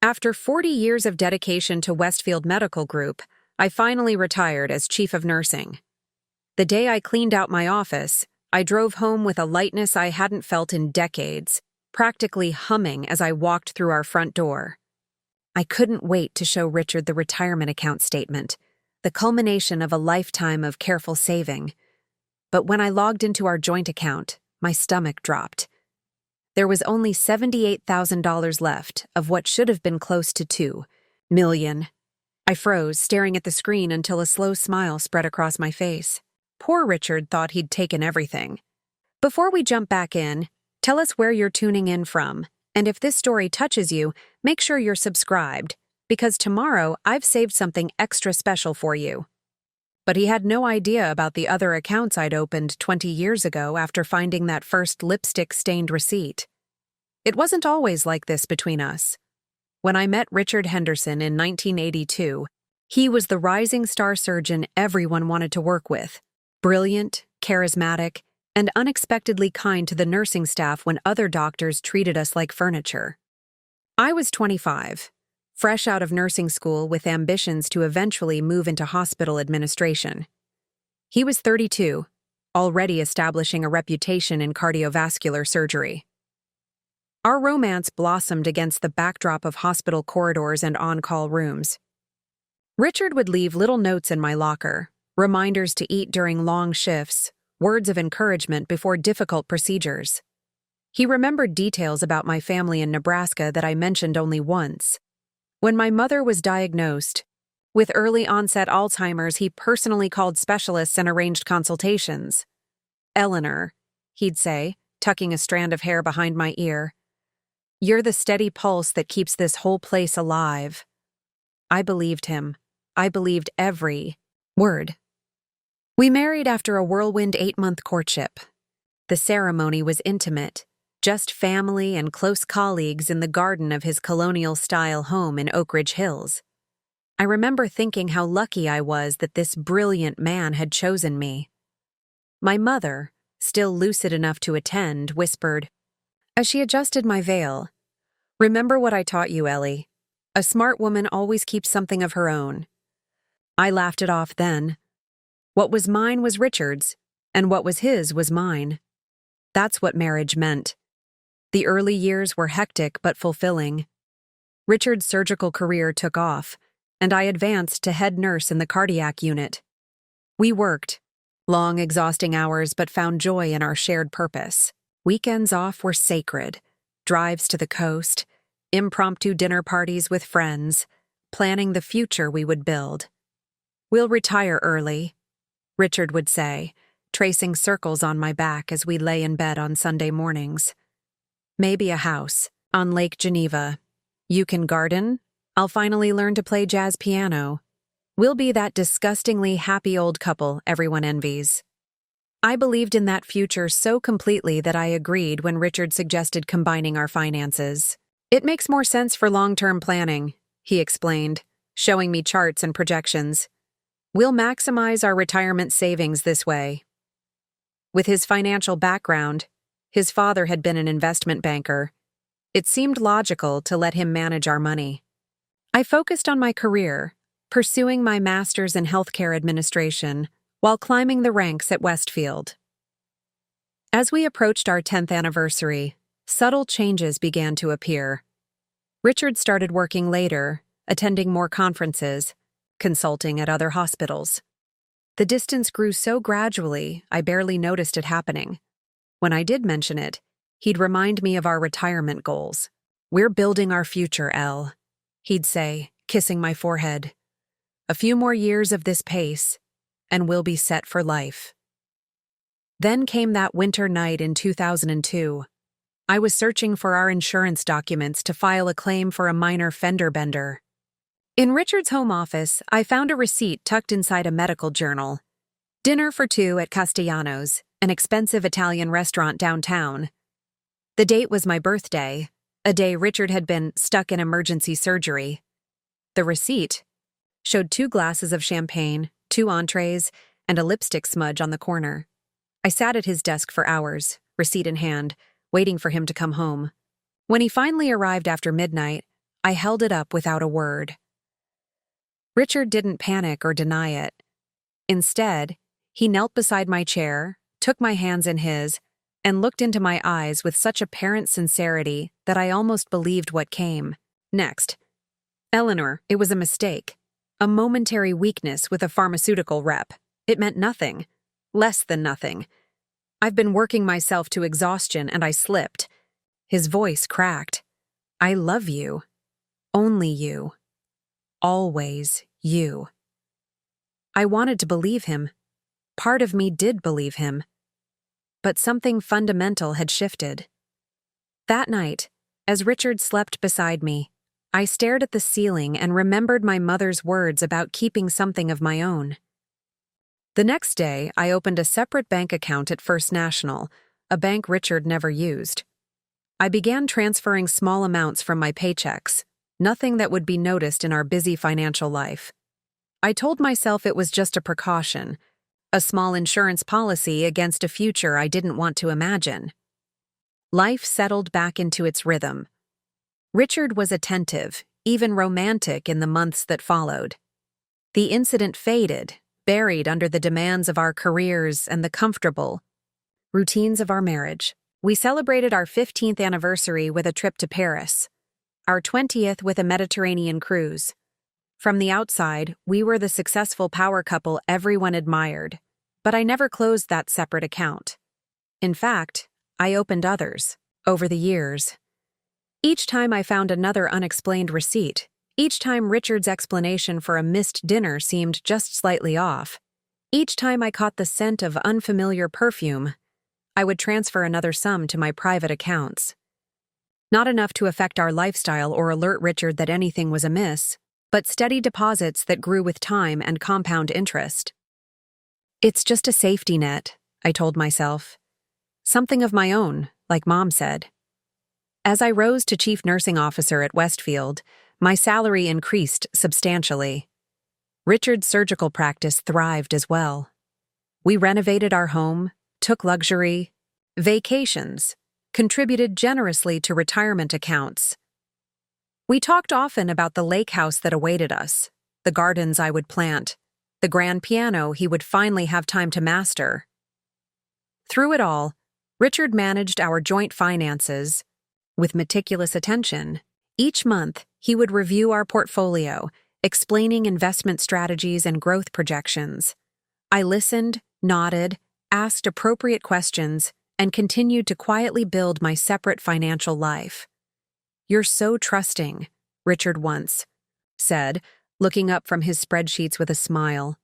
After 40 years of dedication to Westfield Medical Group, I finally retired as chief of nursing. The day I cleaned out my office, I drove home with a lightness I hadn't felt in decades, practically humming as I walked through our front door. I couldn't wait to show Richard the retirement account statement, the culmination of a lifetime of careful saving. But when I logged into our joint account, my stomach dropped. There was only $78,000 left of what should have been close to $2 million. I froze, staring at the screen until a slow smile spread across my face. Poor Richard thought he'd taken everything. Before we jump back in, tell us where you're tuning in from, and if this story touches you, make sure you're subscribed, because tomorrow I've saved something extra special for you. But he had no idea about the other accounts I'd opened 20 years ago after finding that first lipstick-stained receipt. It wasn't always like this between us. When I met Richard Henderson in 1982, he was the rising star surgeon everyone wanted to work with, brilliant, charismatic, and unexpectedly kind to the nursing staff when other doctors treated us like furniture. I was 25. Fresh out of nursing school with ambitions to eventually move into hospital administration. He was 32, already establishing a reputation in cardiovascular surgery. Our romance blossomed against the backdrop of hospital corridors and on-call rooms. Richard would leave little notes in my locker, reminders to eat during long shifts, words of encouragement before difficult procedures. He remembered details about my family in Nebraska that I mentioned only once. When my mother was diagnosed with early-onset Alzheimer's, he personally called specialists and arranged consultations. "Eleanor," he'd say, tucking a strand of hair behind my ear, "you're the steady pulse that keeps this whole place alive." I believed him. I believed every word. We married after a whirlwind 8-month courtship. The ceremony was intimate. Just family and close colleagues in the garden of his colonial-style home in Oak Ridge Hills. I remember thinking how lucky I was that this brilliant man had chosen me. My mother, still lucid enough to attend, whispered, as she adjusted my veil, "Remember what I taught you, Ellie. A smart woman always keeps something of her own." I laughed it off then. What was mine was Richard's, and what was his was mine. That's what marriage meant. The early years were hectic but fulfilling. Richard's surgical career took off, and I advanced to head nurse in the cardiac unit. We worked, long, exhausting hours, but found joy in our shared purpose. Weekends off were sacred, drives to the coast, impromptu dinner parties with friends, planning the future we would build. "We'll retire early," Richard would say, tracing circles on my back as we lay in bed on Sunday mornings. "Maybe a house on Lake Geneva. You can garden. I'll finally learn to play jazz piano. We'll be that disgustingly happy old couple everyone envies." I believed in that future so completely that I agreed when Richard suggested combining our finances. "It makes more sense for long-term planning," he explained, showing me charts and projections. "We'll maximize our retirement savings this way." With his financial background, his father had been an investment banker. It seemed logical to let him manage our money. I focused on my career, pursuing my master's in healthcare administration while climbing the ranks at Westfield. As we approached our 10th anniversary, subtle changes began to appear. Richard started working later, attending more conferences, consulting at other hospitals. The distance grew so gradually, I barely noticed it happening. When I did mention it, he'd remind me of our retirement goals. "We're building our future, Elle," he'd say, kissing my forehead. "A few more years of this pace, and we'll be set for life." Then came that winter night in 2002. I was searching for our insurance documents to file a claim for a minor fender bender. In Richard's home office, I found a receipt tucked inside a medical journal. Dinner for two at Castellano's, an expensive Italian restaurant downtown. The date was my birthday, a day Richard had been stuck in emergency surgery. The receipt showed 2 glasses of champagne, 2 entrees, and a lipstick smudge on the corner. I sat at his desk for hours, receipt in hand, waiting for him to come home. When he finally arrived after midnight, I held it up without a word. Richard didn't panic or deny it. Instead, he knelt beside my chair, took my hands in his, and looked into my eyes with such apparent sincerity that I almost believed what came next. Eleanor, it was a mistake. A momentary weakness with a pharmaceutical rep. It meant nothing. Less than nothing. I've been working myself to exhaustion and I slipped. His voice cracked. I love you. Only you. Always you. I wanted to believe him. Part of me did believe him. But something fundamental had shifted. That night, as Richard slept beside me, I stared at the ceiling and remembered my mother's words about keeping something of my own. The next day, I opened a separate bank account at First National, a bank Richard never used. I began transferring small amounts from my paychecks, nothing that would be noticed in our busy financial life. I told myself it was just a precaution, a small insurance policy against a future I didn't want to imagine. Life settled back into its rhythm. Richard was attentive, even romantic in the months that followed. The incident faded, buried under the demands of our careers and the comfortable routines of our marriage. We celebrated our 15th anniversary with a trip to Paris, our 20th with a Mediterranean cruise. From the outside, we were the successful power couple everyone admired, but I never closed that separate account. In fact, I opened others, over the years. Each time I found another unexplained receipt, each time Richard's explanation for a missed dinner seemed just slightly off, each time I caught the scent of unfamiliar perfume, I would transfer another sum to my private accounts. Not enough to affect our lifestyle or alert Richard that anything was amiss, but steady deposits that grew with time and compound interest. It's just a safety net, I told myself. Something of my own, like Mom said. As I rose to chief nursing officer at Westfield, my salary increased substantially. Richard's surgical practice thrived as well. We renovated our home, took luxury, vacations, contributed generously to retirement accounts. We talked often about the lake house that awaited us, the gardens I would plant, the grand piano he would finally have time to master. Through it all, Richard managed our joint finances with meticulous attention. Each month, he would review our portfolio, explaining investment strategies and growth projections. I listened, nodded, asked appropriate questions, and continued to quietly build my separate financial life. You're so trusting, Richard once said, looking up from his spreadsheets with a smile.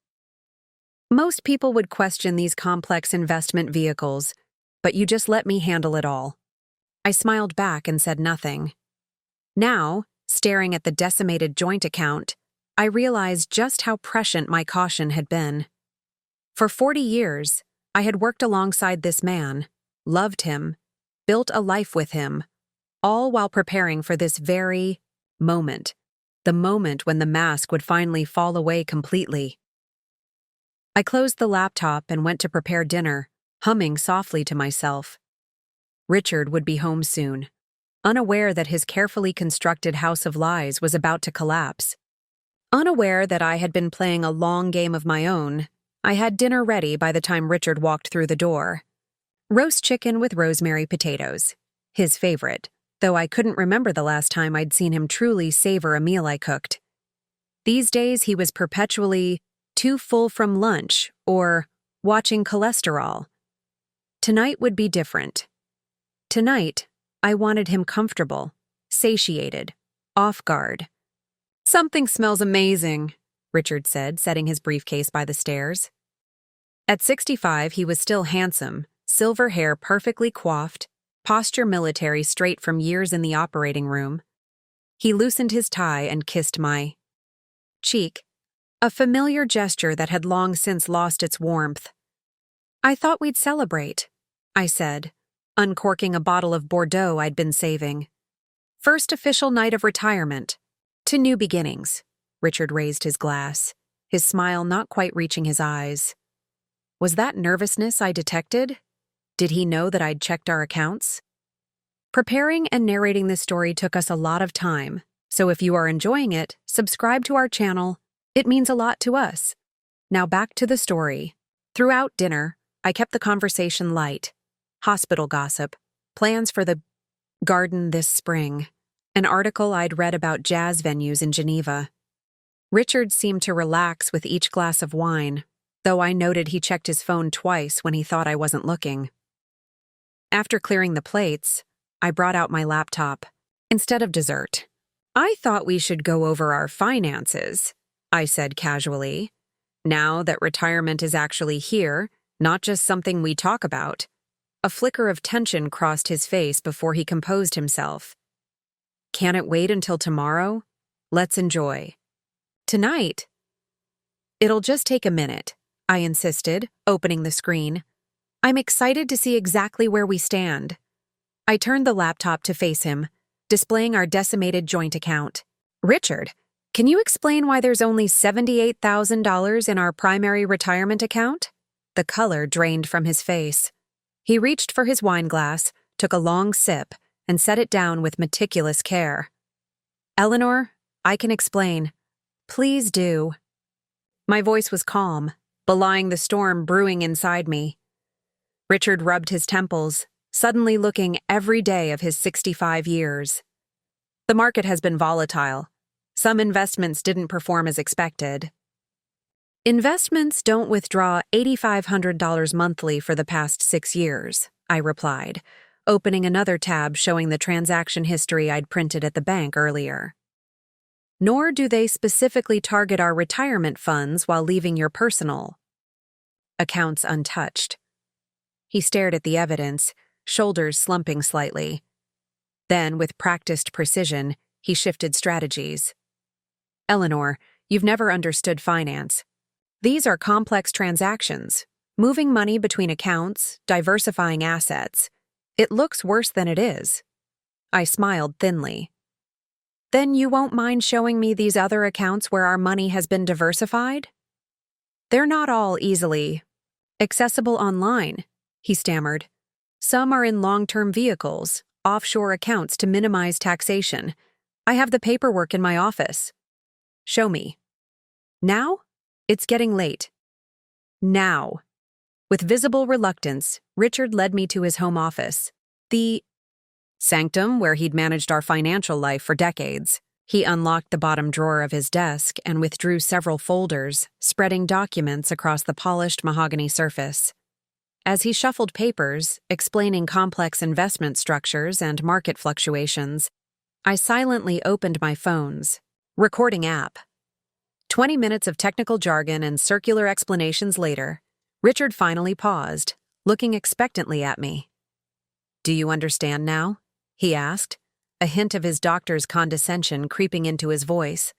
Most people would question these complex investment vehicles, but you just let me handle it all. I smiled back and said nothing. Now, staring at the decimated joint account, I realized just how prescient my caution had been. For 40 years, I had worked alongside this man, loved him, built a life with him, all while preparing for this very moment, the moment when the mask would finally fall away completely. I closed the laptop and went to prepare dinner, humming softly to myself. Richard would be home soon, unaware that his carefully constructed house of lies was about to collapse. Unaware that I had been playing a long game of my own, I had dinner ready by the time Richard walked through the door. Roast chicken with rosemary potatoes, his favorite, though I couldn't remember the last time I'd seen him truly savor a meal I cooked. These days he was perpetually too full from lunch or watching cholesterol. Tonight would be different. Tonight, I wanted him comfortable, satiated, off guard. Something smells amazing, Richard said, setting his briefcase by the stairs. At 65, he was still handsome, silver hair perfectly coiffed, posture military straight from years in the operating room. He loosened his tie and kissed my cheek, a familiar gesture that had long since lost its warmth. I thought we'd celebrate, I said, uncorking a bottle of Bordeaux I'd been saving. First official night of retirement. To new beginnings. Richard raised his glass, his smile not quite reaching his eyes. Was that nervousness I detected? Did he know that I'd checked our accounts? Preparing and narrating this story took us a lot of time, So if you are enjoying it, subscribe to our channel. It means a lot to us. Now back to the story. Throughout dinner, I kept the conversation light. Hospital gossip, plans for the garden this spring, an article I'd read about jazz venues in Geneva. Richard seemed to relax with each glass of wine, though I noted he checked his phone twice when he thought I wasn't looking. After clearing the plates, I brought out my laptop. Instead of dessert, I thought we should go over our finances, I said casually. Now that retirement is actually here, not just something we talk about. A flicker of tension crossed his face before he composed himself. Can it wait until tomorrow? Let's enjoy. Tonight? It'll just take a minute, I insisted, opening the screen. I'm excited to see exactly where we stand. I turned the laptop to face him, displaying our decimated joint account. Richard, can you explain why there's only $78,000 in our primary retirement account? The color drained from his face. He reached for his wine glass, took a long sip, and set it down with meticulous care. Eleanor, I can explain. Please do. My voice was calm, belying the storm brewing inside me. Richard rubbed his temples, suddenly looking every day of his 65 years. The market has been volatile. Some investments didn't perform as expected. Investments don't withdraw $8,500 monthly for the past 6 years, I replied, opening another tab showing the transaction history I'd printed at the bank earlier. Nor do they specifically target our retirement funds while leaving your personal accounts untouched. He stared at the evidence, shoulders slumping slightly. Then, with practiced precision, he shifted strategies. Eleanor, you've never understood finance. These are complex transactions, moving money between accounts, diversifying assets. It looks worse than it is. I smiled thinly. Then you won't mind showing me these other accounts where our money has been diversified? They're not all easily accessible online, he stammered. Some are in long-term vehicles, offshore accounts to minimize taxation. I have the paperwork in my office. Show me. Now? It's getting late. Now. With visible reluctance, Richard led me to his home office, the sanctum where he'd managed our financial life for decades. He unlocked the bottom drawer of his desk and withdrew several folders, spreading documents across the polished mahogany surface. As he shuffled papers, explaining complex investment structures and market fluctuations, I silently opened my phone's recording app. 20 minutes of technical jargon and circular explanations later, Richard finally paused, looking expectantly at me. Do you understand now? He asked, a hint of his doctor's condescension creeping into his voice.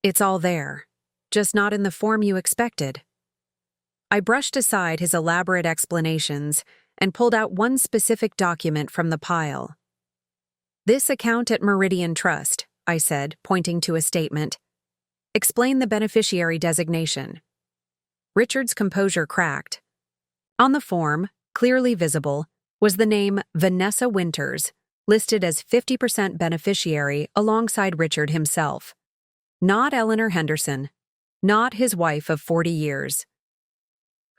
It's all there, just not in the form you expected. I brushed aside his elaborate explanations and pulled out one specific document from the pile. This account at Meridian Trust, I said, pointing to a statement. Explain the beneficiary designation. Richard's composure cracked. On the form, clearly visible, was the name Vanessa Winters, listed as 50% beneficiary alongside Richard himself. Not Eleanor Henderson. Not his wife of 40 years.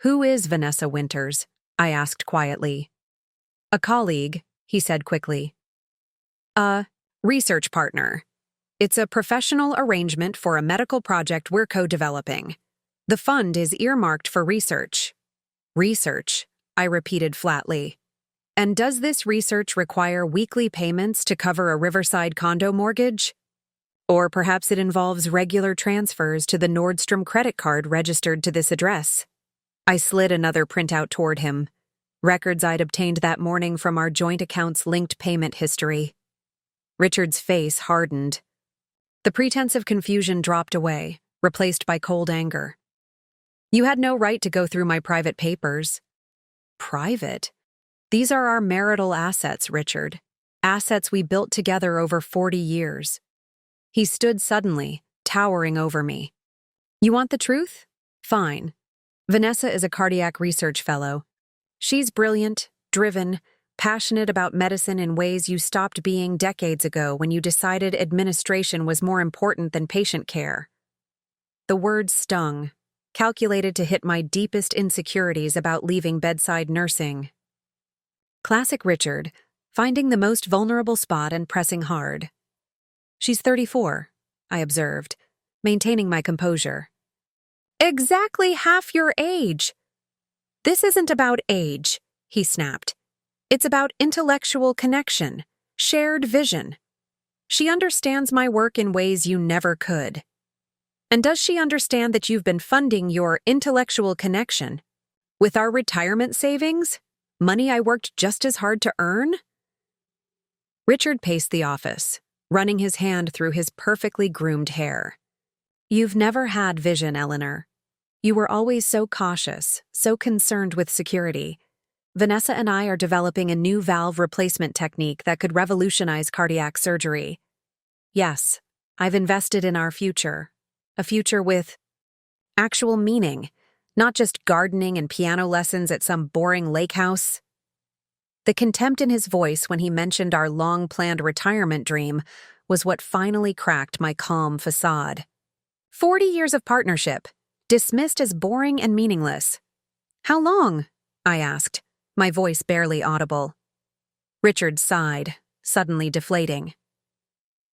Who is Vanessa Winters? I asked quietly. A colleague, he said quickly. A research partner. It's a professional arrangement for a medical project we're co-developing. The fund is earmarked for research. Research, I repeated flatly. And does this research require weekly payments to cover a Riverside condo mortgage? Or perhaps it involves regular transfers to the Nordstrom credit card registered to this address. I slid another printout toward him, records I'd obtained that morning from our joint account's linked payment history. Richard's face hardened. The pretense of confusion dropped away, replaced by cold anger. You had no right to go through my private papers. Private? These are our marital assets, Richard. Assets we built together over 40 years. He stood suddenly, towering over me. You want the truth? Fine. Vanessa is a cardiac research fellow. She's brilliant, driven, passionate about medicine in ways you stopped being decades ago when you decided administration was more important than patient care. The words stung, calculated to hit my deepest insecurities about leaving bedside nursing. Classic Richard, finding the most vulnerable spot and pressing hard. "She's 34, I observed, maintaining my composure. "Exactly half your age." "This isn't about age," he snapped. "It's about intellectual connection, shared vision. She understands my work in ways you never could. And does she understand that you've been funding your intellectual connection with our retirement savings? Money I worked just as hard to earn?" Richard paced the office, running his hand through his perfectly groomed hair. "You've never had vision, Eleanor. You were always so cautious, so concerned with security. Vanessa and I are developing a new valve replacement technique that could revolutionize cardiac surgery. Yes, I've invested in our future. A future with actual meaning, not just gardening and piano lessons at some boring lake house." The contempt in his voice when he mentioned our long-planned retirement dream was what finally cracked my calm facade. 40 years of partnership, dismissed as boring and meaningless. "How long?" I asked, my voice barely audible. Richard sighed, suddenly deflating.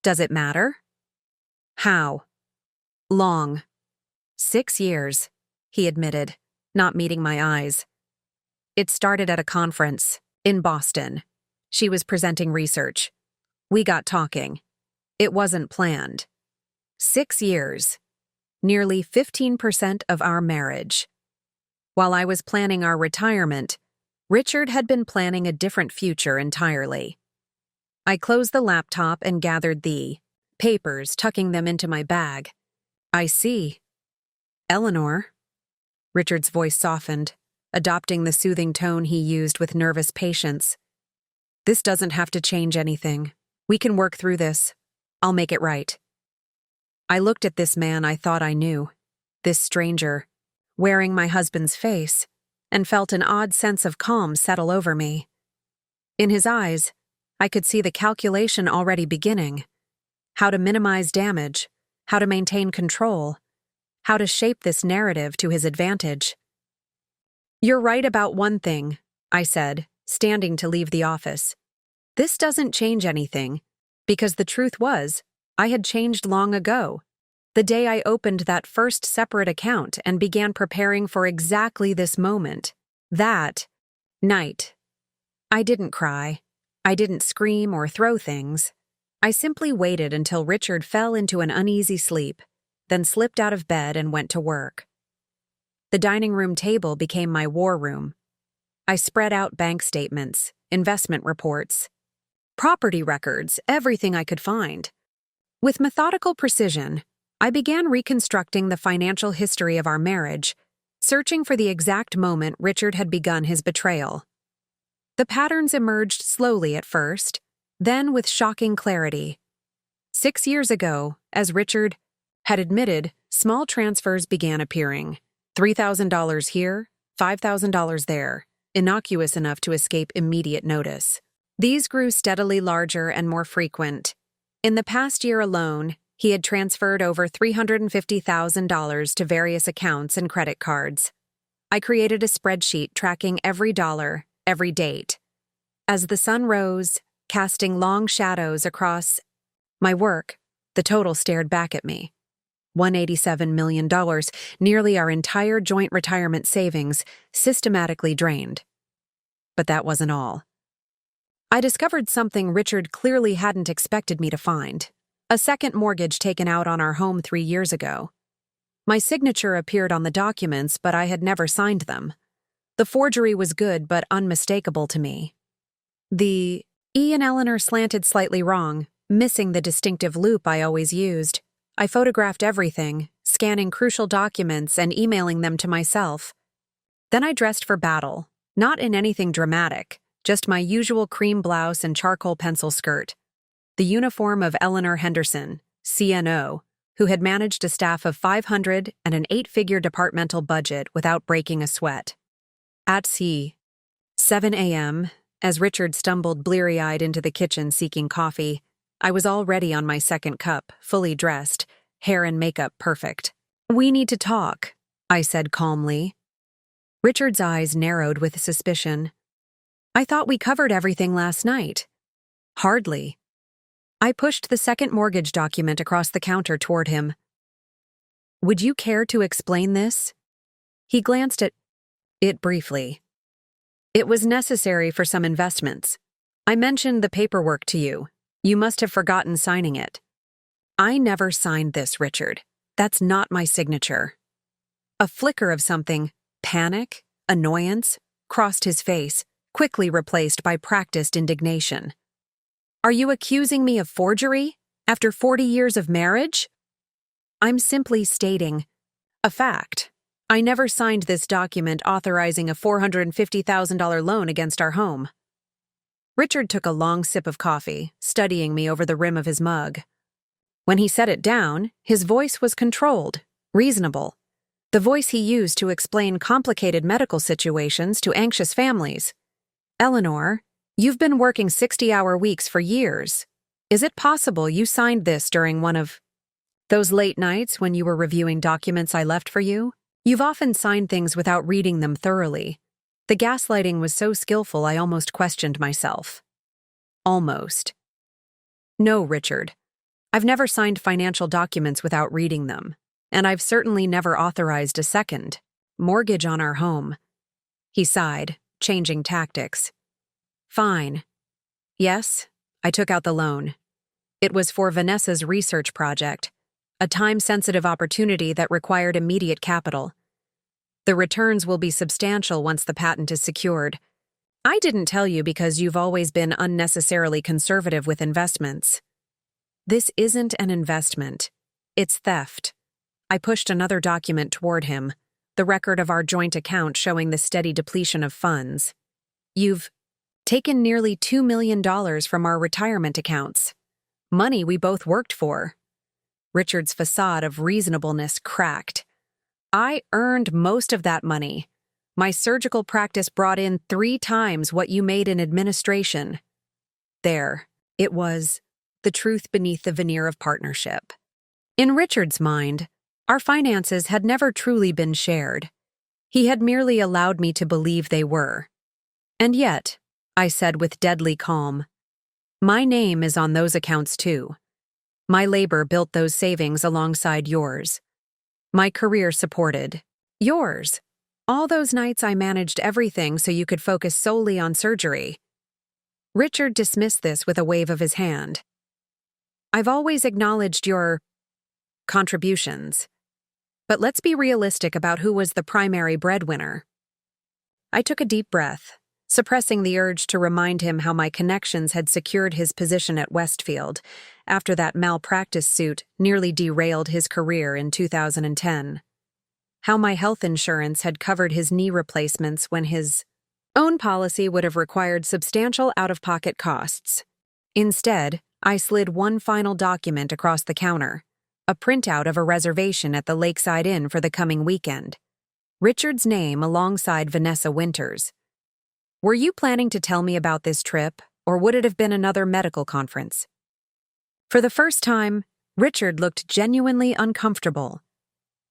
"Does it matter?" "How?" "Long. 6 years, he admitted, not meeting my eyes. "It started at a conference in Boston. She was presenting research. We got talking. It wasn't planned. 6 years. Nearly 15% of our marriage. While I was planning our retirement, Richard had been planning a different future entirely." I closed the laptop and gathered the papers, tucking them into my bag. "I see." "Eleanor." Richard's voice softened, adopting the soothing tone he used with nervous patience. "This doesn't have to change anything. We can work through this. I'll make it right." I looked at this man I thought I knew, this stranger, wearing my husband's face, and felt an odd sense of calm settle over me. In his eyes, I could see the calculation already beginning. How to minimize damage, how to maintain control, how to shape this narrative to his advantage. "You're right about one thing," I said, standing to leave the office. "This doesn't change anything, because the truth was, I had changed long ago, the day I opened that first separate account and began preparing for exactly this moment. That night. I didn't cry. I didn't scream or throw things. I simply waited until Richard fell into an uneasy sleep, then slipped out of bed and went to work. The dining room table became my war room. I spread out bank statements, investment reports, property records, everything I could find. With methodical precision, I began reconstructing the financial history of our marriage, searching for the exact moment Richard had begun his betrayal. The patterns emerged slowly at first, then with shocking clarity. 6 years ago, as Richard had admitted, small transfers began appearing. $3,000 here, $5,000 there, innocuous enough to escape immediate notice. These grew steadily larger and more frequent. In the past year alone, he had transferred over $350,000 to various accounts and credit cards. I created a spreadsheet tracking every dollar, every date. As the sun rose, casting long shadows across my work, the total stared back at me. $187 million, nearly our entire joint retirement savings, systematically drained. But that wasn't all. I discovered something Richard clearly hadn't expected me to find. A second mortgage taken out on our home 3 years ago. My signature appeared on the documents, but I had never signed them. The forgery was good but unmistakable to me. The E in Eleanor slanted slightly wrong, missing the distinctive loop I always used. I photographed everything, scanning crucial documents and emailing them to myself. Then I dressed for battle, not in anything dramatic, just my usual cream blouse and charcoal pencil skirt. The uniform of Eleanor Henderson, CNO, who had managed a staff of 500 and an 8-figure departmental budget without breaking a sweat. At sea, 7 a.m., As Richard stumbled bleary-eyed into the kitchen seeking coffee. I was already on my second cup, fully dressed, hair and makeup perfect. "We need to talk," I said calmly. Richard's eyes narrowed with suspicion. "I thought we covered everything last night." "Hardly." I pushed the second mortgage document across the counter toward him. "Would you care to explain this?" He glanced at it briefly. "It was necessary for some investments. I mentioned the paperwork to you. You must have forgotten signing it." "I never signed this, Richard. That's not my signature." A flicker of something, panic, annoyance, crossed his face, quickly replaced by practiced indignation. "Are you accusing me of forgery? After 40 years of marriage?" "I'm simply stating a fact. I never signed this document authorizing a $450,000 loan against our home." Richard took a long sip of coffee, studying me over the rim of his mug. When he set it down, his voice was controlled, reasonable. The voice he used to explain complicated medical situations to anxious families. "Eleanor, you've been working 60-hour weeks for years. Is it possible you signed this during one of those late nights when you were reviewing documents I left for you? You've often signed things without reading them thoroughly." The gaslighting was so skillful I almost questioned myself. Almost. "No, Richard. I've never signed financial documents without reading them, and I've certainly never authorized a second mortgage on our home." He sighed, changing tactics. "Fine. Yes, I took out the loan. It was for Vanessa's research project, a time-sensitive opportunity that required immediate capital. The returns will be substantial once the patent is secured. I didn't tell you because you've always been unnecessarily conservative with investments." "This isn't an investment. It's theft." I pushed another document toward him, the record of our joint account showing the steady depletion of funds. "You've taken nearly $2 million from our retirement accounts. Money we both worked for." Richard's facade of reasonableness cracked. "I earned most of that money. My surgical practice brought in 3 times what you made in administration." There, it was, the truth beneath the veneer of partnership. In Richard's mind, our finances had never truly been shared. He had merely allowed me to believe they were. "And yet," I said with deadly calm, "my name is on those accounts too. My labor built those savings alongside yours. My career supported yours. All those nights I managed everything so you could focus solely on surgery." Richard dismissed this with a wave of his hand. "I've always acknowledged your contributions. But let's be realistic about who was the primary breadwinner." I took a deep breath, suppressing the urge to remind him how my connections had secured his position at Westfield after that malpractice suit nearly derailed his career in 2010. How my health insurance had covered his knee replacements when his own policy would have required substantial out-of-pocket costs. Instead, I slid one final document across the counter, a printout of a reservation at the Lakeside Inn for the coming weekend. Richard's name alongside Vanessa Winters. "Were you planning to tell me about this trip, or would it have been another medical conference?" For the first time, Richard looked genuinely uncomfortable.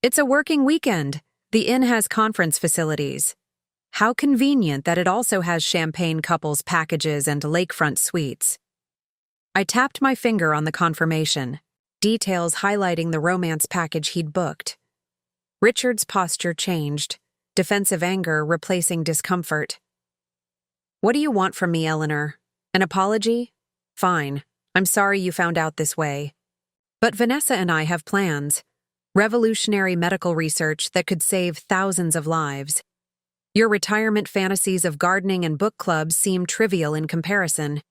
"It's a working weekend. The inn has conference facilities. How convenient that it also has champagne couples packages and lakefront suites." I tapped my finger on the confirmation, details highlighting the romance package he'd booked. Richard's posture changed, defensive anger replacing discomfort. "What do you want from me, Eleanor? An apology? Fine. I'm sorry you found out this way. But Vanessa and I have plans. Revolutionary medical research that could save thousands of lives. Your retirement fantasies of gardening and book clubs seem trivial in comparison."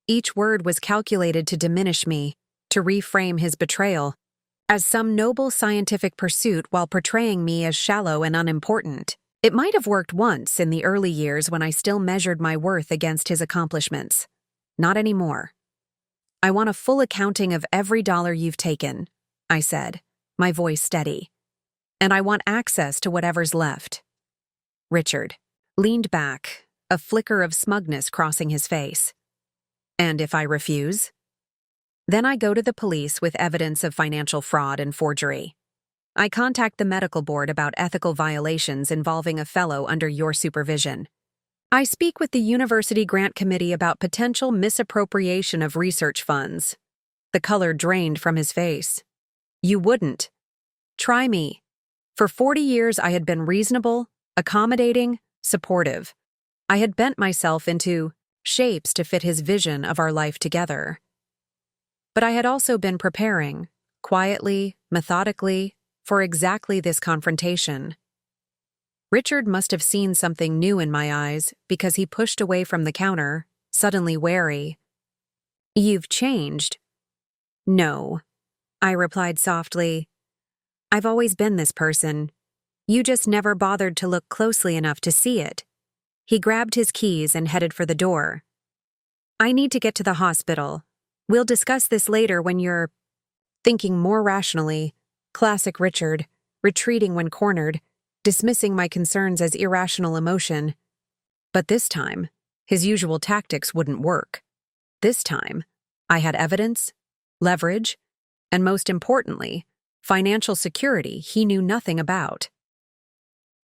Each word was calculated to diminish me, to reframe his betrayal as some noble scientific pursuit while portraying me as shallow and unimportant. It might have worked once in the early years when I still measured my worth against his accomplishments. Not anymore. "I want a full accounting of every dollar you've taken," I said, my voice steady. "And I want access to whatever's left." Richard leaned back, a flicker of smugness crossing his face. And if I refuse? Then I go to the police with evidence of financial fraud and forgery. I contact the medical board about ethical violations involving a fellow under your supervision. I speak with the university grant committee about potential misappropriation of research funds. The color drained from his face. You wouldn't. Try me. For 40 years, I had been reasonable, accommodating, supportive. I had bent myself into shapes to fit his vision of our life together. But I had also been preparing, quietly, methodically, for exactly this confrontation. Richard must have seen something new in my eyes because he pushed away from the counter, suddenly wary. You've changed. No, I replied softly. I've always been this person. You just never bothered to look closely enough to see it. He grabbed his keys and headed for the door. I need to get to the hospital. We'll discuss this later when you're thinking more rationally. Classic Richard, retreating when cornered, dismissing my concerns as irrational emotion. But this time, his usual tactics wouldn't work. This time, I had evidence, leverage, and most importantly, financial security he knew nothing about.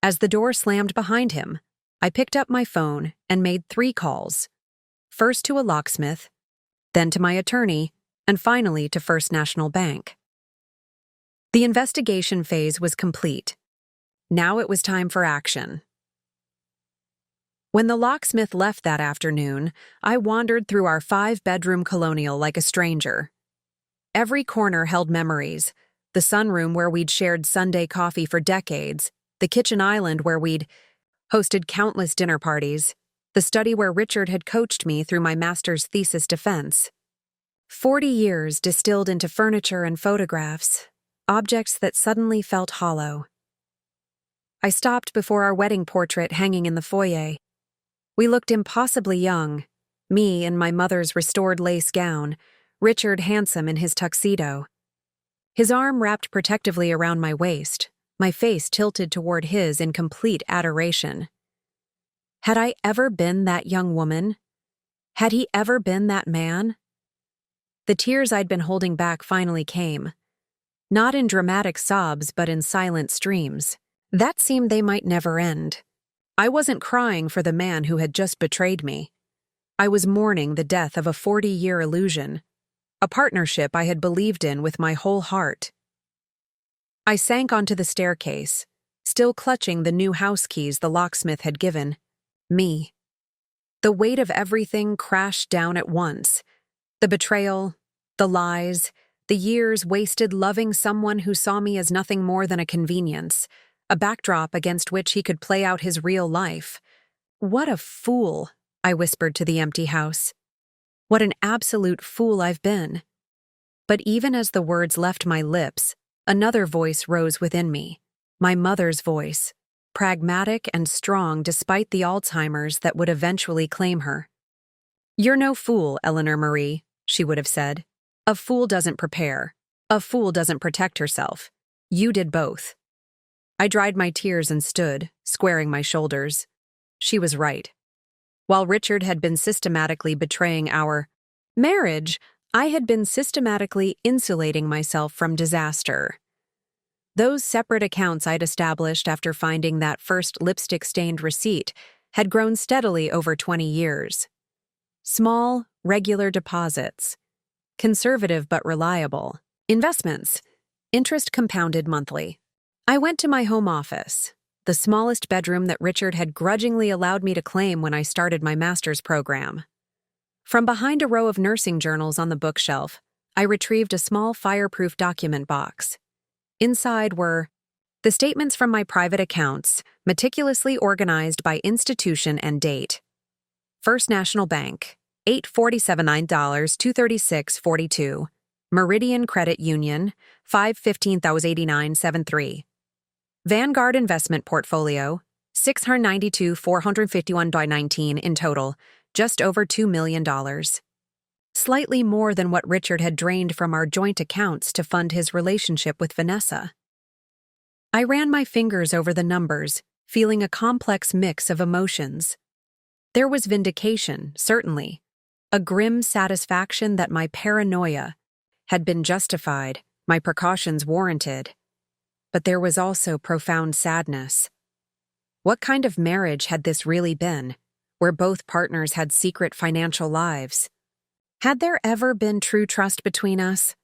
As the door slammed behind him, I picked up my phone and made 3 calls. First to a locksmith, then to my attorney, and finally to First National Bank. The investigation phase was complete. Now it was time for action. When the locksmith left that afternoon, I wandered through our 5-bedroom colonial like a stranger. Every corner held memories: the sunroom where we'd shared Sunday coffee for decades, the kitchen island where we'd hosted countless dinner parties, the study where Richard had coached me through my master's thesis defense. 40 years distilled into furniture and photographs, objects that suddenly felt hollow. I stopped before our wedding portrait hanging in the foyer. We looked impossibly young, me in my mother's restored lace gown, Richard handsome in his tuxedo. His arm wrapped protectively around my waist, my face tilted toward his in complete adoration. Had I ever been that young woman? Had he ever been that man? The tears I'd been holding back finally came. Not in dramatic sobs, but in silent streams. That seemed they might never end. I wasn't crying for the man who had just betrayed me. I was mourning the death of a 40-year illusion, a partnership I had believed in with my whole heart. I sank onto the staircase, still clutching the new house keys the locksmith had given me. The weight of everything crashed down at once. The betrayal, the lies, the years wasted loving someone who saw me as nothing more than a convenience, a backdrop against which he could play out his real life. What a fool, I whispered to the empty house. What an absolute fool I've been. But even as the words left my lips, another voice rose within me, my mother's voice, pragmatic and strong despite the Alzheimer's that would eventually claim her. You're no fool, Eleanor Marie, she would have said. A fool doesn't prepare. A fool doesn't protect herself. You did both. I dried my tears and stood, squaring my shoulders. She was right. While Richard had been systematically betraying our marriage, I had been systematically insulating myself from disaster. Those separate accounts I'd established after finding that first lipstick-stained receipt had grown steadily over 20 years. Small, regular deposits. Conservative but reliable. Investments. Interest compounded monthly. I went to my home office, the smallest bedroom that Richard had grudgingly allowed me to claim when I started my master's program. From behind a row of nursing journals on the bookshelf, I retrieved a small fireproof document box. Inside were the statements from my private accounts, meticulously organized by institution and date. First National Bank, $847 $236.42. Meridian Credit Union, 5/15/8973. Vanguard Investment Portfolio, $692,451.19 in total, just over $2 million. Slightly more than what Richard had drained from our joint accounts to fund his relationship with Vanessa. I ran my fingers over the numbers, feeling a complex mix of emotions. There was vindication, certainly, a grim satisfaction that my paranoia had been justified, my precautions warranted. But there was also profound sadness. What kind of marriage had this really been, where both partners had secret financial lives? Had there ever been true trust between us?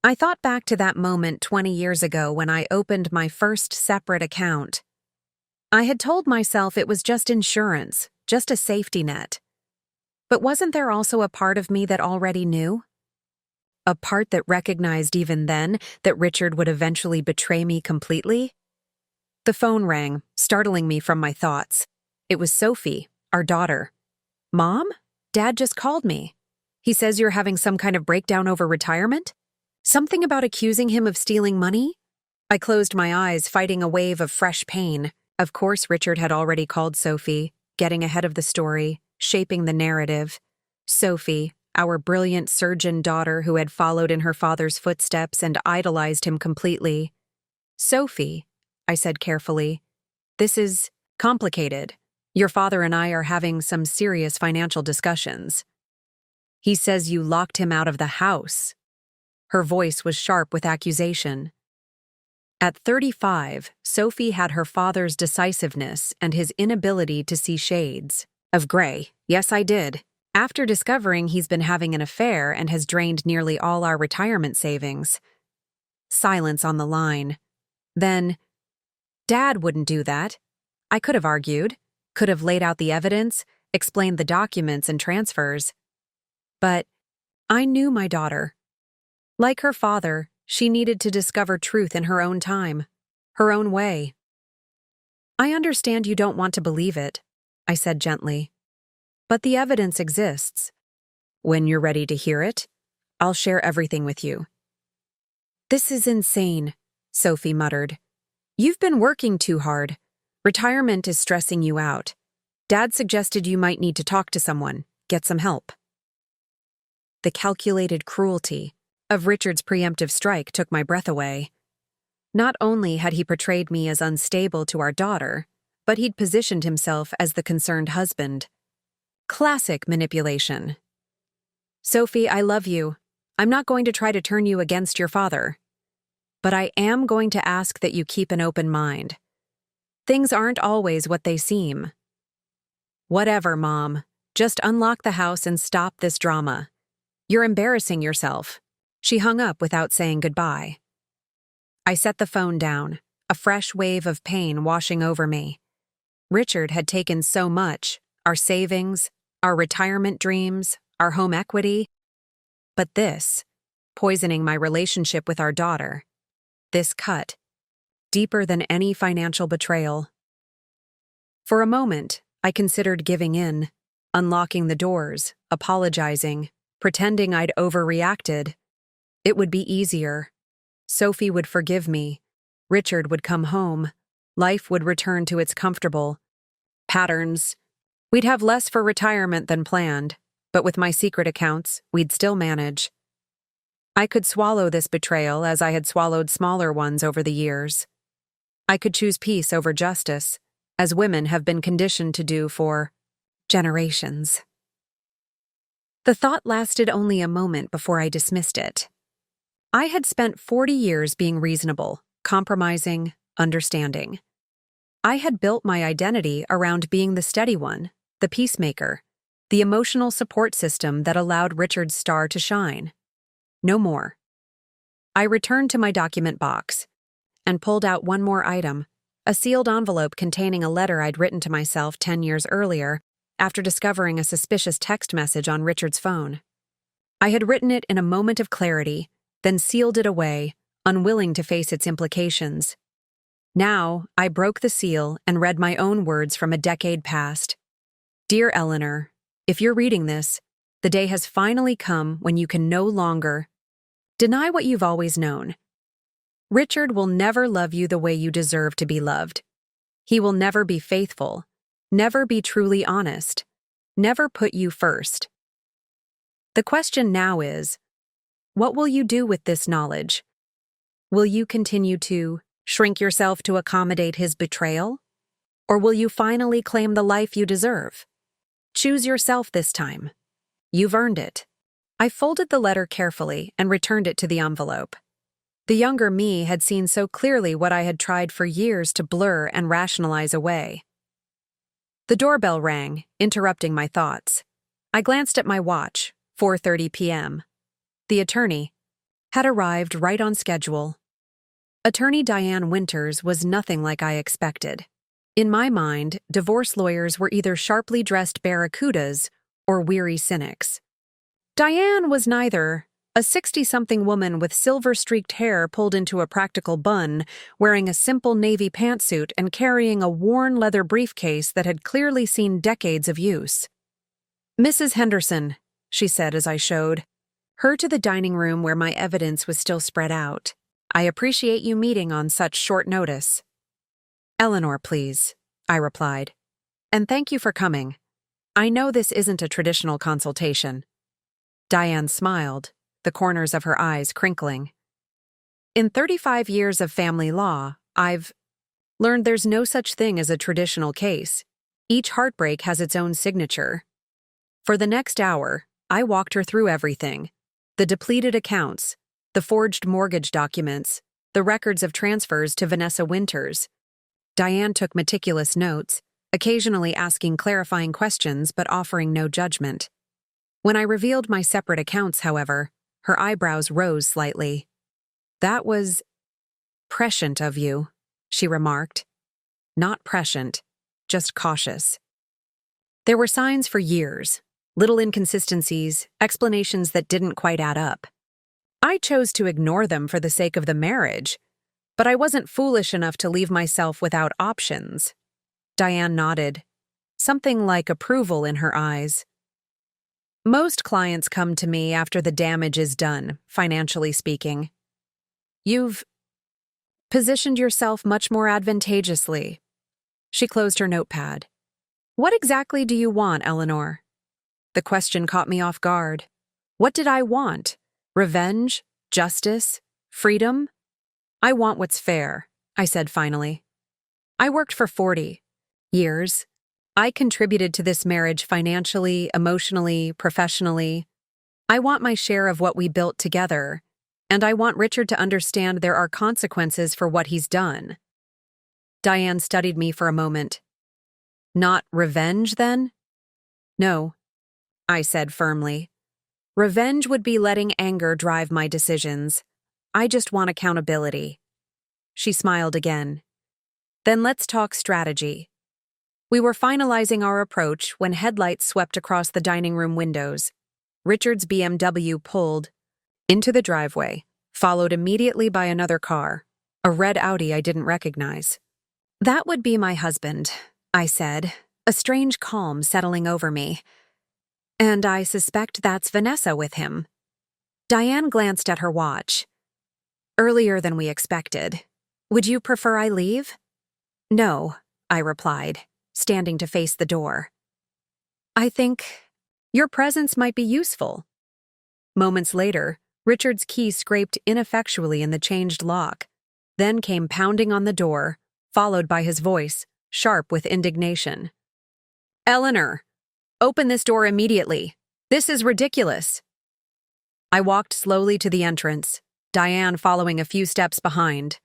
I thought back to that moment 20 years ago when I opened my first separate account. I had told myself it was just insurance, just a safety net. But wasn't there also a part of me that already knew? A part that recognized even then that Richard would eventually betray me completely? The phone rang, startling me from my thoughts. It was Sophie, our daughter. "Mom? Dad just called me. He says you're having some kind of breakdown over retirement? Something about accusing him of stealing money?" I closed my eyes, fighting a wave of fresh pain. Of course, Richard had already called Sophie, getting ahead of the story, shaping the narrative. Sophie, our brilliant surgeon daughter who had followed in her father's footsteps and idolized him completely. "Sophie," I said carefully, "this is complicated. Your father and I are having some serious financial discussions. He says you locked him out of the house." Her voice was sharp with accusation. At 35, Sophie had her father's decisiveness and his inability to see shades of gray. "Yes, I did. After discovering he's been having an affair and has drained nearly all our retirement savings." Silence on the line. Then, "Dad wouldn't do that." I could have argued, could have laid out the evidence, explained the documents and transfers. But I knew my daughter. Like her father, she needed to discover truth in her own time, her own way. "I understand you don't want to believe it," I said gently. "But the evidence exists. When you're ready to hear it, I'll share everything with you." "This is insane," Sophie muttered. "You've been working too hard. Retirement is stressing you out. Dad suggested you might need to talk to someone, get some help." The calculated cruelty of Richard's preemptive strike took my breath away. Not only had he portrayed me as unstable to our daughter, but he'd positioned himself as the concerned husband. Classic manipulation. "Sophie, I love you. I'm not going to try to turn you against your father. But I am going to ask that you keep an open mind. Things aren't always what they seem." "Whatever, Mom. Just unlock the house and stop this drama. You're embarrassing yourself." She hung up without saying goodbye. I set the phone down, a fresh wave of pain washing over me. Richard had taken so much, our savings, our retirement dreams, our home equity. But this, poisoning my relationship with our daughter, this cut, deeper than any financial betrayal. For a moment, I considered giving in, unlocking the doors, apologizing, pretending I'd overreacted. It would be easier. Sophie would forgive me. Richard would come home. Life would return to its comfortable patterns. We'd have less for retirement than planned, but with my secret accounts, we'd still manage. I could swallow this betrayal as I had swallowed smaller ones over the years. I could choose peace over justice, as women have been conditioned to do for generations. The thought lasted only a moment before I dismissed it. I had spent 40 years being reasonable, compromising, understanding. I had built my identity around being the steady one, the peacemaker, the emotional support system that allowed Richard's star to shine. No more. I returned to my document box and pulled out one more item, a sealed envelope containing a letter I'd written to myself 10 years earlier after discovering a suspicious text message on Richard's phone. I had written it in a moment of clarity, then sealed it away, unwilling to face its implications. Now, I broke the seal and read my own words from a decade past. "Dear Eleanor, if you're reading this, the day has finally come when you can no longer deny what you've always known. Richard will never love you the way you deserve to be loved. He will never be faithful, never be truly honest, never put you first. The question now is, what will you do with this knowledge? Will you continue to shrink yourself to accommodate his betrayal? Or will you finally claim the life you deserve?" Choose yourself this time. You've earned it. I folded the letter carefully and returned it to the envelope. The younger me had seen so clearly what I had tried for years to blur and rationalize away. The doorbell rang, interrupting my thoughts. I glanced at my watch, 4:30 p.m. The attorney had arrived right on schedule. Attorney Diane Winters was nothing like I expected. In my mind, divorce lawyers were either sharply dressed barracudas or weary cynics. Diane was neither. A 60-something woman with silver-streaked hair pulled into a practical bun, wearing a simple navy pantsuit and carrying a worn leather briefcase that had clearly seen decades of use. "Mrs. Henderson," she said as I showed her to the dining room where my evidence was still spread out. "I appreciate you meeting on such short notice." "Eleanor, please," I replied. "And thank you for coming. I know this isn't a traditional consultation." Diane smiled, the corners of her eyes crinkling. "In 35 years of family law, I've learned there's no such thing as a traditional case. Each heartbreak has its own signature." For the next hour, I walked her through everything: the depleted accounts, the forged mortgage documents, the records of transfers to Vanessa Winters. Diane took meticulous notes, occasionally asking clarifying questions but offering no judgment. When I revealed my separate accounts, however, her eyebrows rose slightly. "That was prescient of you," she remarked. Not prescient, just cautious. There were signs for years, little inconsistencies, explanations that didn't quite add up. I chose to ignore them for the sake of the marriage, but I wasn't foolish enough to leave myself without options. Diane nodded, something like approval in her eyes. "Most clients come to me after the damage is done, financially speaking. You've positioned yourself much more advantageously." She closed her notepad. "What exactly do you want, Eleanor?" The question caught me off guard. What did I want? Revenge? Justice? Freedom? "I want what's fair," I said finally. "I worked for 40 years. I contributed to this marriage financially, emotionally, professionally. I want my share of what we built together, and I want Richard to understand there are consequences for what he's done." Diane studied me for a moment. "Not revenge, then?" "No," I said firmly. "Revenge would be letting anger drive my decisions. I just want accountability." She smiled again. "Then let's talk strategy." We were finalizing our approach when headlights swept across the dining room windows. Richard's BMW pulled into the driveway, followed immediately by another car, a red Audi I didn't recognize. "That would be my husband," I said, a strange calm settling over me. "And I suspect that's Vanessa with him." Diane glanced at her watch. "Earlier than we expected. Would you prefer I leave?" "No," I replied, standing to face the door. "I think your presence might be useful." Moments later, Richard's key scraped ineffectually in the changed lock, then came pounding on the door, followed by his voice, sharp with indignation. "Eleanor, open this door immediately. This is ridiculous." I walked slowly to the entrance, Diane following a few steps behind.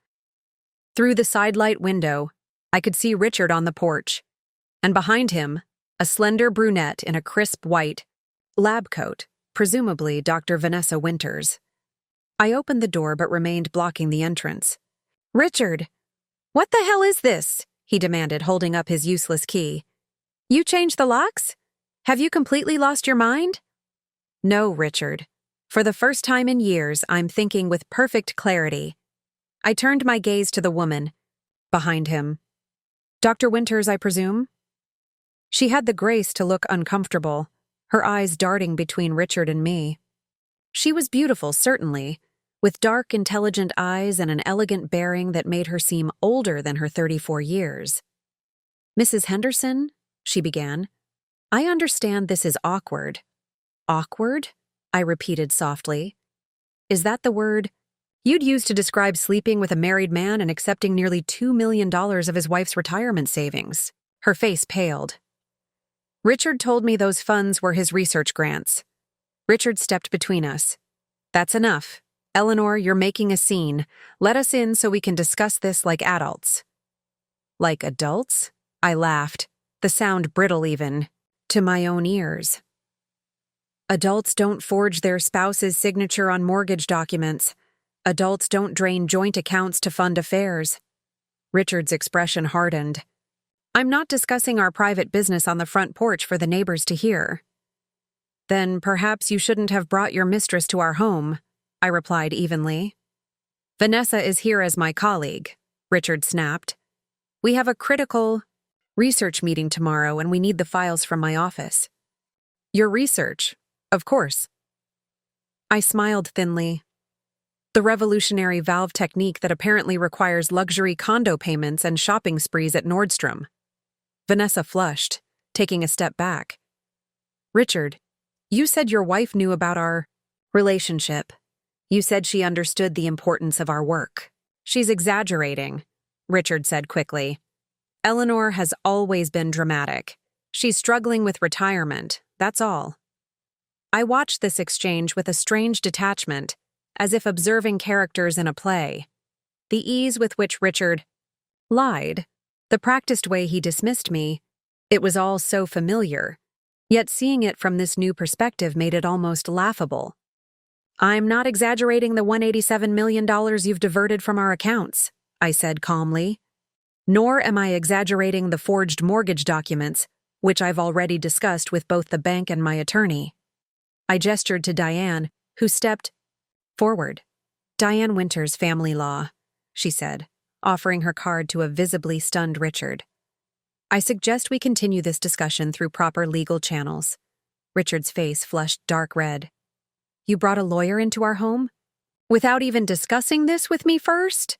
Through the sidelight window, I could see Richard on the porch, and behind him, a slender brunette in a crisp white lab coat, presumably Dr. Vanessa Winters. I opened the door but remained blocking the entrance. "Richard, what the hell is this?" he demanded, holding up his useless key. "You changed the locks? Have you completely lost your mind?" "No, Richard. For the first time in years, I'm thinking with perfect clarity." I turned my gaze to the woman behind him. "Dr. Winters, I presume?" She had the grace to look uncomfortable, her eyes darting between Richard and me. She was beautiful, certainly, with dark, intelligent eyes and an elegant bearing that made her seem older than her 34 years. "Mrs. Henderson," she began, "I understand this is awkward." "Awkward?" I repeated softly. "Is that the word you'd use to describe sleeping with a married man and accepting nearly $2 million of his wife's retirement savings?" Her face paled. Richard told me those funds were his research grants. Richard stepped between us. That's enough. Eleanor, you're making a scene. Let us in so we can discuss this like adults. Like adults? I laughed, the sound brittle even, to my own ears. Adults don't forge their spouse's signature on mortgage documents. Adults don't drain joint accounts to fund affairs. Richard's expression hardened. I'm not discussing our private business on the front porch for the neighbors to hear. Then perhaps you shouldn't have brought your mistress to our home, I replied evenly. Vanessa is here as my colleague, Richard snapped. We have a critical research meeting tomorrow and we need the files from my office. Your research, of course. I smiled thinly. The revolutionary valve technique that apparently requires luxury condo payments and shopping sprees at Nordstrom. Vanessa flushed, taking a step back. Richard, you said your wife knew about our relationship. You said she understood the importance of our work. She's exaggerating, Richard said quickly. Eleanor has always been dramatic. She's struggling with retirement, that's all. I watched this exchange with a strange detachment, as if observing characters in a play. The ease with which Richard lied, the practiced way he dismissed me, it was all so familiar, yet seeing it from this new perspective made it almost laughable. I'm not exaggerating the $187 million you've diverted from our accounts, I said calmly. Nor am I exaggerating the forged mortgage documents, which I've already discussed with both the bank and my attorney. I gestured to Diane, who stepped forward. Diane Winters, Family Law, she said, offering her card to a visibly stunned Richard. I suggest we continue this discussion through proper legal channels. Richard's face flushed dark red. You brought a lawyer into our home? Without even discussing this with me first?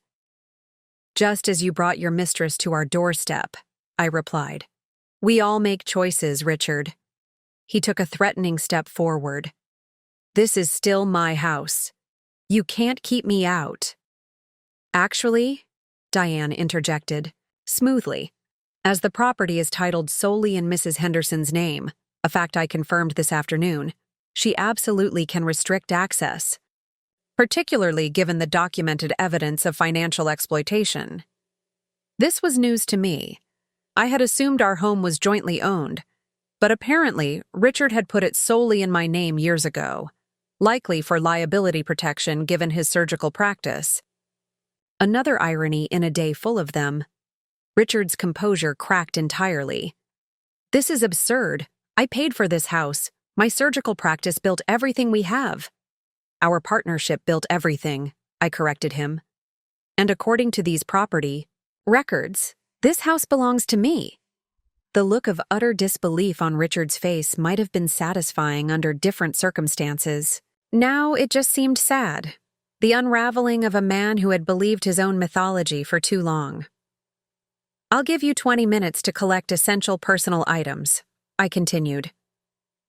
Just as you brought your mistress to our doorstep, I replied. We all make choices, Richard. He took a threatening step forward. This is still my house. You can't keep me out. Actually, Diane interjected, smoothly, as the property is titled solely in Mrs. Henderson's name, a fact I confirmed this afternoon, she absolutely can restrict access, particularly given the documented evidence of financial exploitation. This was news to me. I had assumed our home was jointly owned, but apparently Richard had put it solely in my name years ago, likely for liability protection given his surgical practice. Another irony in a day full of them. Richard's composure cracked entirely. This is absurd. I paid for this house. My surgical practice built everything we have. Our partnership built everything, I corrected him. And according to these property records, this house belongs to me. The look of utter disbelief on Richard's face might have been satisfying under different circumstances. Now it just seemed sad. The unraveling of a man who had believed his own mythology for too long. I'll give you 20 minutes to collect essential personal items, I continued.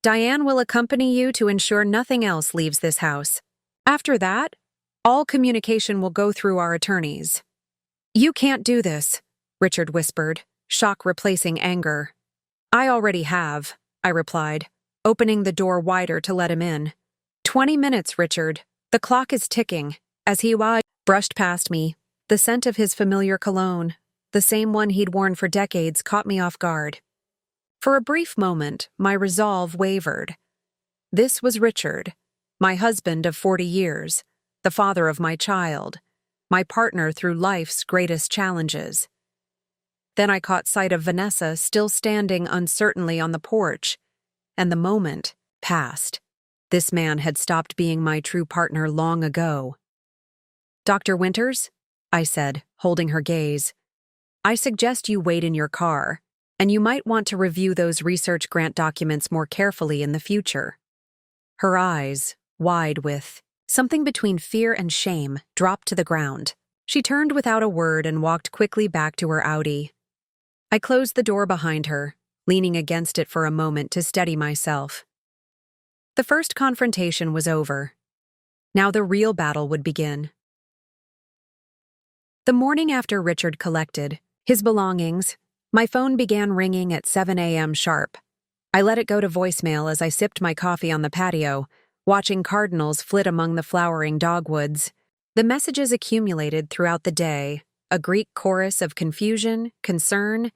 Diane will accompany you to ensure nothing else leaves this house. After that, all communication will go through our attorneys. You can't do this, Richard whispered, shock replacing anger. I already have, I replied, opening the door wider to let him in. 20 minutes, Richard. The clock is ticking, as he brushed past me. The scent of his familiar cologne, the same one he'd worn for decades, caught me off guard. For a brief moment, my resolve wavered. This was Richard, my husband of 40 years, the father of my child, my partner through life's greatest challenges. Then I caught sight of Vanessa still standing uncertainly on the porch, and the moment passed. This man had stopped being my true partner long ago. Dr. Winters, I said, holding her gaze, I suggest you wait in your car, and you might want to review those research grant documents more carefully in the future. Her eyes, wide with something between fear and shame, dropped to the ground. She turned without a word and walked quickly back to her Audi. I closed the door behind her, leaning against it for a moment to steady myself. The first confrontation was over. Now the real battle would begin. The morning after Richard collected his belongings, my phone began ringing at 7 a.m. sharp. I let it go to voicemail as I sipped my coffee on the patio, watching cardinals flit among the flowering dogwoods. The messages accumulated throughout the day, a Greek chorus of confusion, concern,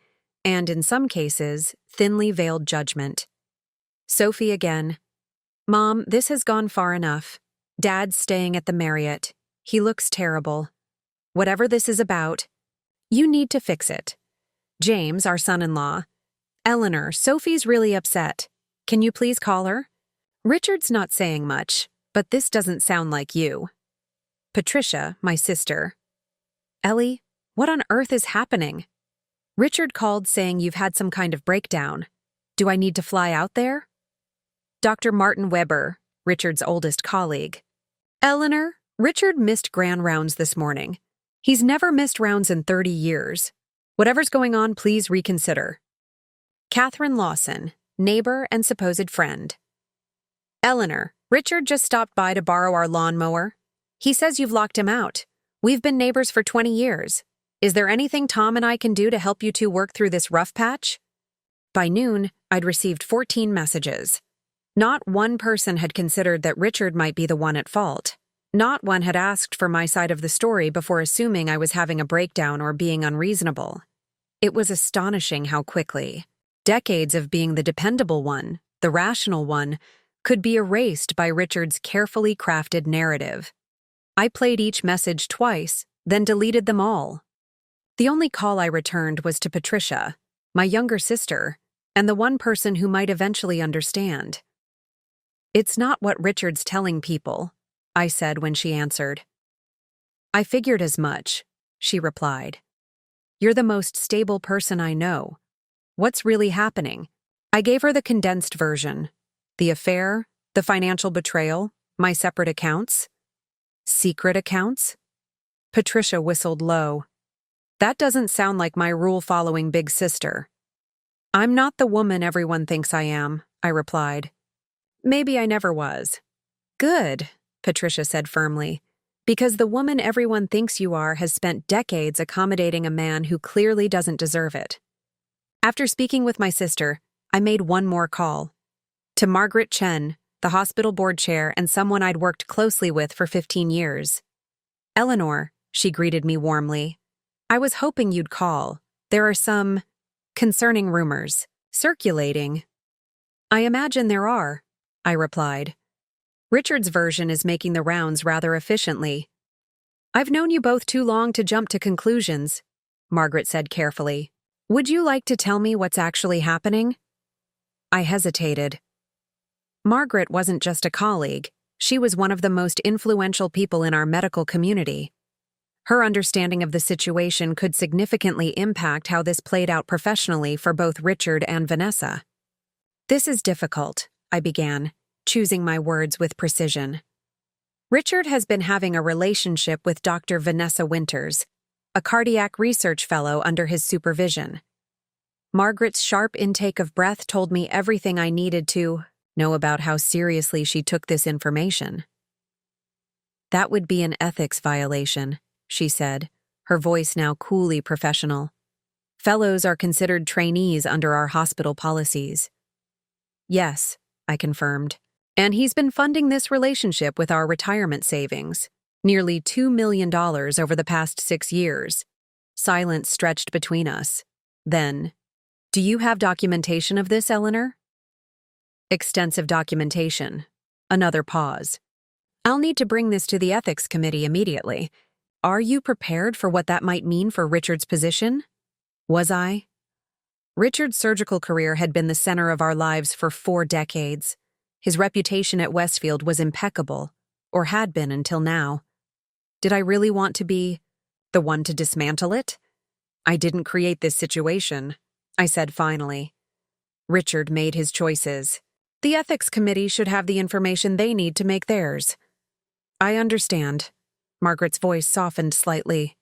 and, in some cases, thinly veiled judgment. Sophie again. Mom, this has gone far enough. Dad's staying at the Marriott. He looks terrible. Whatever this is about, you need to fix it. James, our son-in-law. Eleanor, Sophie's really upset. Can you please call her? Richard's not saying much, but this doesn't sound like you. Patricia, my sister. Ellie, what on earth is happening? Richard called saying you've had some kind of breakdown. Do I need to fly out there? Dr. Martin Weber, Richard's oldest colleague. Eleanor, Richard missed grand rounds this morning. He's never missed rounds in 30 years. Whatever's going on, please reconsider. Catherine Lawson, neighbor and supposed friend. Eleanor, Richard just stopped by to borrow our lawnmower. He says you've locked him out. We've been neighbors for 20 years. Is there anything Tom and I can do to help you two work through this rough patch? By noon, I'd received 14 messages. Not one person had considered that Richard might be the one at fault. Not one had asked for my side of the story before assuming I was having a breakdown or being unreasonable. It was astonishing how quickly decades of being the dependable one, the rational one, could be erased by Richard's carefully crafted narrative. I played each message twice, then deleted them all. The only call I returned was to Patricia, my younger sister, and the one person who might eventually understand. It's not what Richard's telling people, I said when she answered. I figured as much, she replied. You're the most stable person I know. What's really happening? I gave her the condensed version. The affair, the financial betrayal, my separate accounts. Secret accounts? Patricia whistled low. That doesn't sound like my rule-following big sister. I'm not the woman everyone thinks I am, I replied. Maybe I never was. Good, Patricia said firmly, because the woman everyone thinks you are has spent decades accommodating a man who clearly doesn't deserve it. After speaking with my sister, I made one more call. To Margaret Chen, the hospital board chair and someone I'd worked closely with for 15 years. Eleanor, she greeted me warmly. I was hoping you'd call. There are some concerning rumors circulating. I imagine there are, I replied. Richard's version is making the rounds rather efficiently. I've known you both too long to jump to conclusions, Margaret said carefully. Would you like to tell me what's actually happening? I hesitated. Margaret wasn't just a colleague, she was one of the most influential people in our medical community. Her understanding of the situation could significantly impact how this played out professionally for both Richard and Vanessa. This is difficult, I began, choosing my words with precision. Richard has been having a relationship with Dr. Vanessa Winters, a cardiac research fellow under his supervision. Margaret's sharp intake of breath told me everything I needed to know about how seriously she took this information. That would be an ethics violation, she said, her voice now coolly professional. Fellows are considered trainees under our hospital policies. Yes, I confirmed. And he's been funding this relationship with our retirement savings, nearly $2 million over the past 6 years. Silence stretched between us. Then, do you have documentation of this, Eleanor? Extensive documentation. Another pause. I'll need to bring this to the ethics committee immediately. Are you prepared for what that might mean for Richard's position? Was I? Richard's surgical career had been the center of our lives for 4 decades. His reputation at Westfield was impeccable, or had been until now. Did I really want to be the one to dismantle it? I didn't create this situation, I said finally. Richard made his choices. The ethics committee should have the information they need to make theirs. I understand. Margaret's voice softened slightly.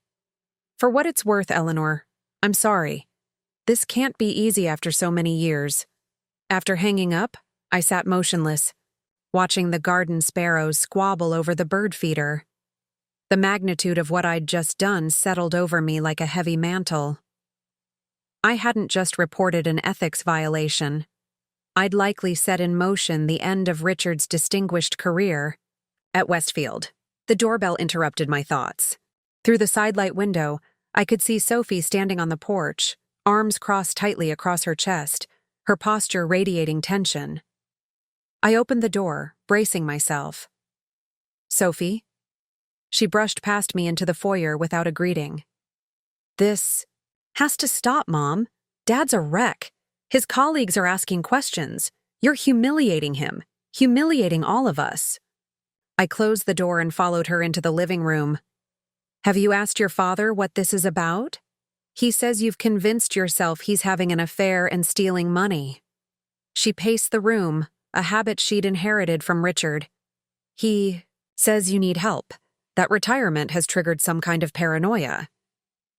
For what it's worth, Eleanor, I'm sorry. This can't be easy after so many years. After hanging up, I sat motionless, watching the garden sparrows squabble over the bird feeder. The magnitude of what I'd just done settled over me like a heavy mantle. I hadn't just reported an ethics violation. I'd likely set in motion the end of Richard's distinguished career at Westfield. The doorbell interrupted my thoughts. Through the sidelight window, I could see Sophie standing on the porch, arms crossed tightly across her chest, her posture radiating tension. I opened the door, bracing myself. "Sophie?" She brushed past me into the foyer without a greeting. "This has to stop, Mom. Dad's a wreck. His colleagues are asking questions. You're humiliating him, humiliating all of us." I closed the door and followed her into the living room. "Have you asked your father what this is about? He says you've convinced yourself he's having an affair and stealing money." She paced the room, a habit she'd inherited from Richard. "He says you need help, that retirement has triggered some kind of paranoia."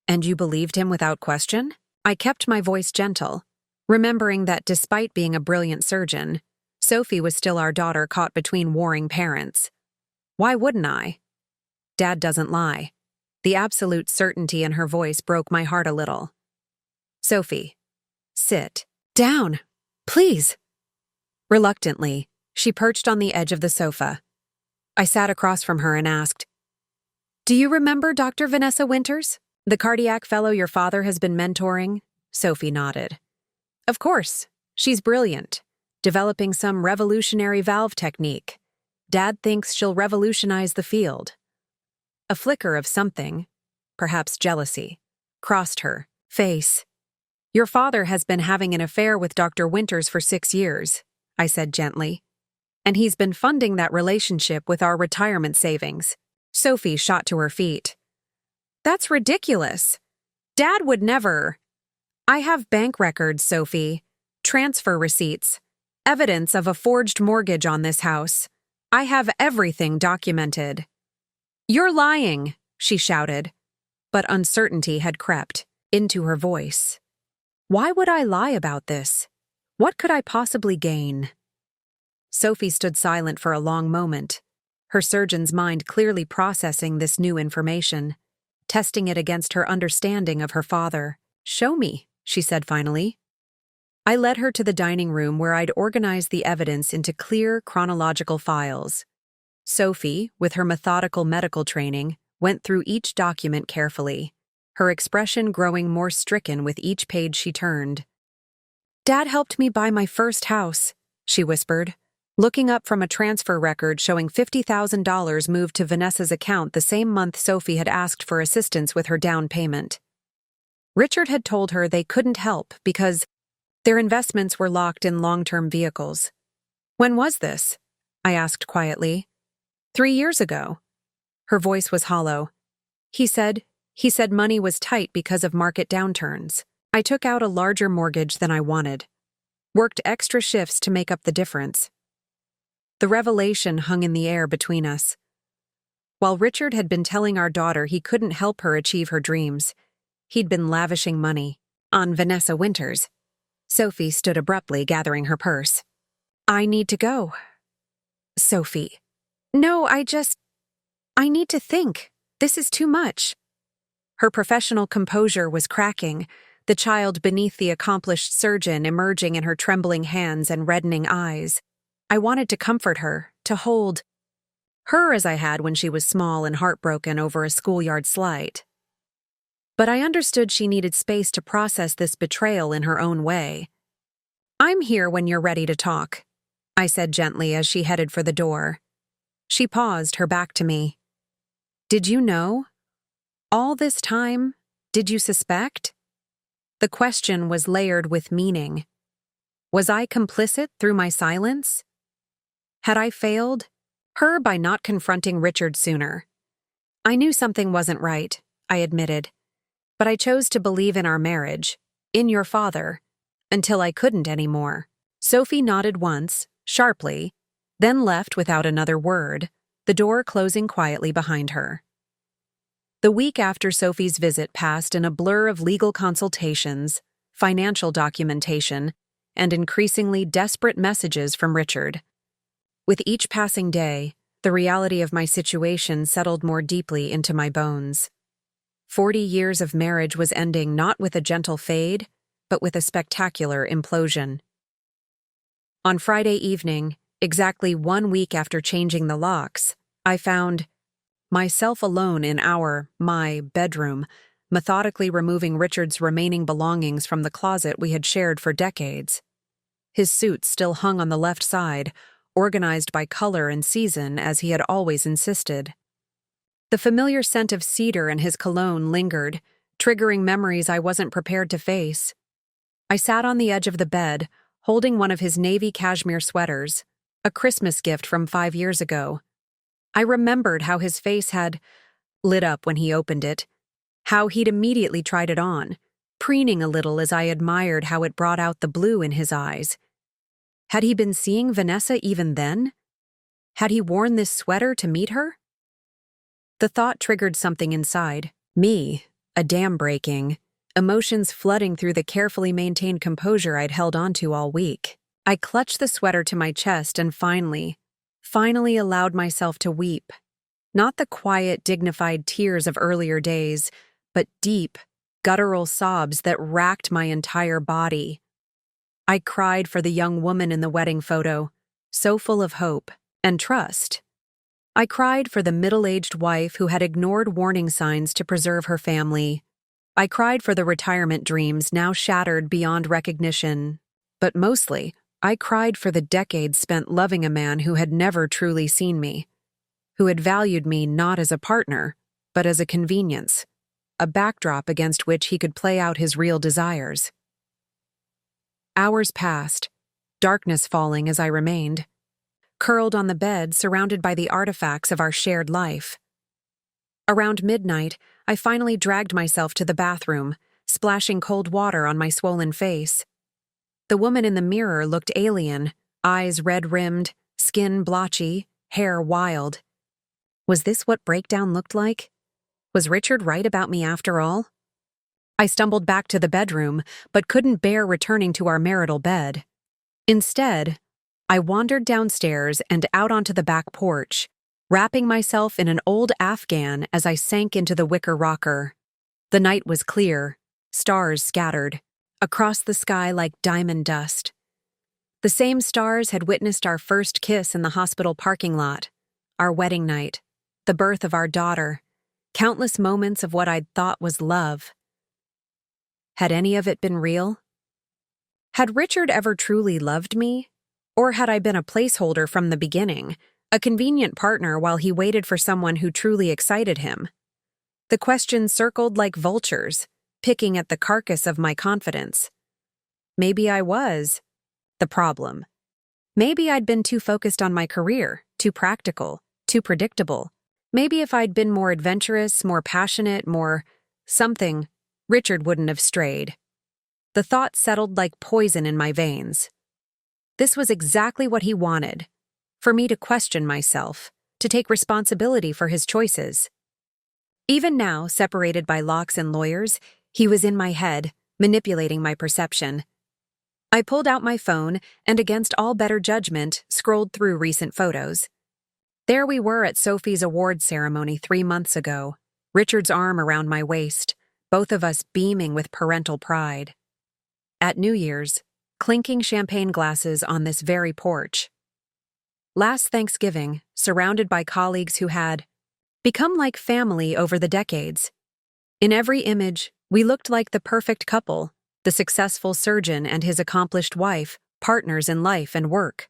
"And you believed him without question?" I kept my voice gentle, remembering that despite being a brilliant surgeon, Sophie was still our daughter caught between warring parents. "Why wouldn't I?" "Dad doesn't lie." The absolute certainty in her voice broke my heart a little. "Sophie, sit down, please." Reluctantly, she perched on the edge of the sofa. I sat across from her and asked, "Do you remember Dr. Vanessa Winters, the cardiac fellow your father has been mentoring?" Sophie nodded. "Of course. She's brilliant, developing some revolutionary valve technique. Dad thinks she'll revolutionize the field." A flicker of something, perhaps jealousy, crossed her face. "Your father has been having an affair with Dr. Winters for 6 years, I said gently. "And he's been funding that relationship with our retirement savings." Sophie shot to her feet. "That's ridiculous. Dad would never." "I have bank records, Sophie. Transfer receipts. Evidence of a forged mortgage on this house. I have everything documented." "You're lying," she shouted, but uncertainty had crept into her voice. Why would I lie about this? What could I possibly gain? Sophie stood silent for a long moment, her surgeon's mind clearly processing this new information, testing it against her understanding of her father. "Show me," she said finally. I led her to the dining room where I'd organized the evidence into clear chronological files. Sophie, with her methodical medical training, went through each document carefully, her expression growing more stricken with each page she turned. "Dad helped me buy my first house," she whispered, looking up from a transfer record showing $50,000 moved to Vanessa's account the same month Sophie had asked for assistance with her down payment. Richard had told her they couldn't help because their investments were locked in long-term vehicles. "When was this?" I asked quietly. 3 years ago." Her voice was hollow. He said money was tight because of market downturns. I took out a larger mortgage than I wanted. Worked extra shifts to make up the difference." The revelation hung in the air between us. While Richard had been telling our daughter he couldn't help her achieve her dreams, he'd been lavishing money on Vanessa Winters. Sophie stood abruptly, gathering her purse. "I need to go." "Sophie." "No, I need to think. This is too much." Her professional composure was cracking, the child beneath the accomplished surgeon emerging in her trembling hands and reddening eyes. I wanted to comfort her, to hold her as I had when she was small and heartbroken over a schoolyard slight. But I understood she needed space to process this betrayal in her own way. "I'm here when you're ready to talk," I said gently as she headed for the door. She paused, her back to me. "Did you know? All this time, did you suspect?" The question was layered with meaning. Was I complicit through my silence? Had I failed her by not confronting Richard sooner? I knew something wasn't right, I admitted, but I chose to believe in our marriage, in your father, until I couldn't anymore. Sophie nodded once, sharply, then left without another word, the door closing quietly behind her. The week after Sophie's visit passed in a blur of legal consultations, financial documentation, and increasingly desperate messages from Richard. With each passing day, the reality of my situation settled more deeply into my bones. 40 years of marriage was ending not with a gentle fade, but with a spectacular implosion. On Friday evening, exactly 1 week after changing the locks, I found myself alone in my bedroom, methodically removing Richard's remaining belongings from the closet we had shared for decades. His suit still hung on the left side, organized by color and season as he had always insisted. The familiar scent of cedar and his cologne lingered, triggering memories I wasn't prepared to face. I sat on the edge of the bed, holding one of his navy cashmere sweaters, a Christmas gift from 5 years ago. I remembered how his face had lit up when he opened it, how he'd immediately tried it on, preening a little as I admired how it brought out the blue in his eyes. Had he been seeing Vanessa even then? Had he worn this sweater to meet her? The thought triggered something inside me, a dam breaking, emotions flooding through the carefully maintained composure I'd held onto all week. I clutched the sweater to my chest and finally allowed myself to weep. Not the quiet, dignified tears of earlier days, but deep, guttural sobs that racked my entire body. I cried for the young woman in the wedding photo, so full of hope and trust. I cried for the middle-aged wife who had ignored warning signs to preserve her family. I cried for the retirement dreams now shattered beyond recognition. But mostly, I cried for the decades spent loving a man who had never truly seen me, who had valued me not as a partner, but as a convenience, a backdrop against which he could play out his real desires. Hours passed, darkness falling as I remained, curled on the bed surrounded by the artifacts of our shared life. Around midnight, I finally dragged myself to the bathroom, splashing cold water on my swollen face. The woman in the mirror looked alien, eyes red-rimmed, skin blotchy, hair wild. Was this what breakdown looked like? Was Richard right about me after all? I stumbled back to the bedroom, but couldn't bear returning to our marital bed. Instead, I wandered downstairs and out onto the back porch, wrapping myself in an old Afghan as I sank into the wicker rocker. The night was clear, stars scattered, across the sky like diamond dust. The same stars had witnessed our first kiss in the hospital parking lot, our wedding night, the birth of our daughter, countless moments of what I'd thought was love. Had any of it been real? Had Richard ever truly loved me? Or had I been a placeholder from the beginning, a convenient partner while he waited for someone who truly excited him? The questions circled like vultures, picking at the carcass of my confidence. Maybe I was the problem. Maybe I'd been too focused on my career, too practical, too predictable. Maybe if I'd been more adventurous, more passionate, more something, Richard wouldn't have strayed. The thought settled like poison in my veins. This was exactly what he wanted, for me to question myself, to take responsibility for his choices. Even now, separated by locks and lawyers, he was in my head, manipulating my perception. I pulled out my phone and, against all better judgment, scrolled through recent photos. There we were at Sophie's award ceremony 3 months ago, Richard's arm around my waist, both of us beaming with parental pride. At New Year's, clinking champagne glasses on this very porch. Last Thanksgiving, surrounded by colleagues who had become like family over the decades. In every image, we looked like the perfect couple, the successful surgeon and his accomplished wife, partners in life and work.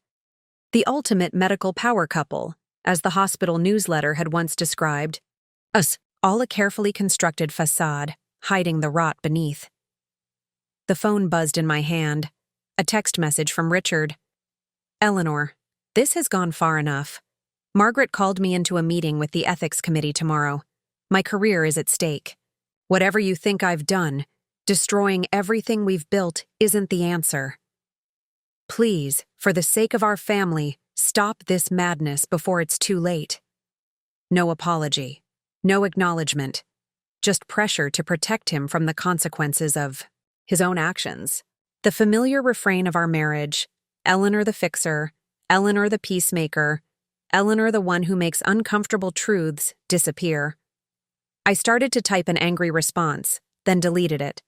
The ultimate medical power couple, as the hospital newsletter had once described us, all a carefully constructed facade, hiding the rot beneath. The phone buzzed in my hand. A text message from Richard. Eleanor, this has gone far enough. Margaret called me into a meeting with the ethics committee tomorrow. My career is at stake. Whatever you think I've done, destroying everything we've built isn't the answer. Please, for the sake of our family, stop this madness before it's too late. No apology. No acknowledgement. Just pressure to protect him from the consequences of his own actions. The familiar refrain of our marriage, Eleanor the fixer, Eleanor the peacemaker, Eleanor the one who makes uncomfortable truths disappear. I started to type an angry response, then deleted it.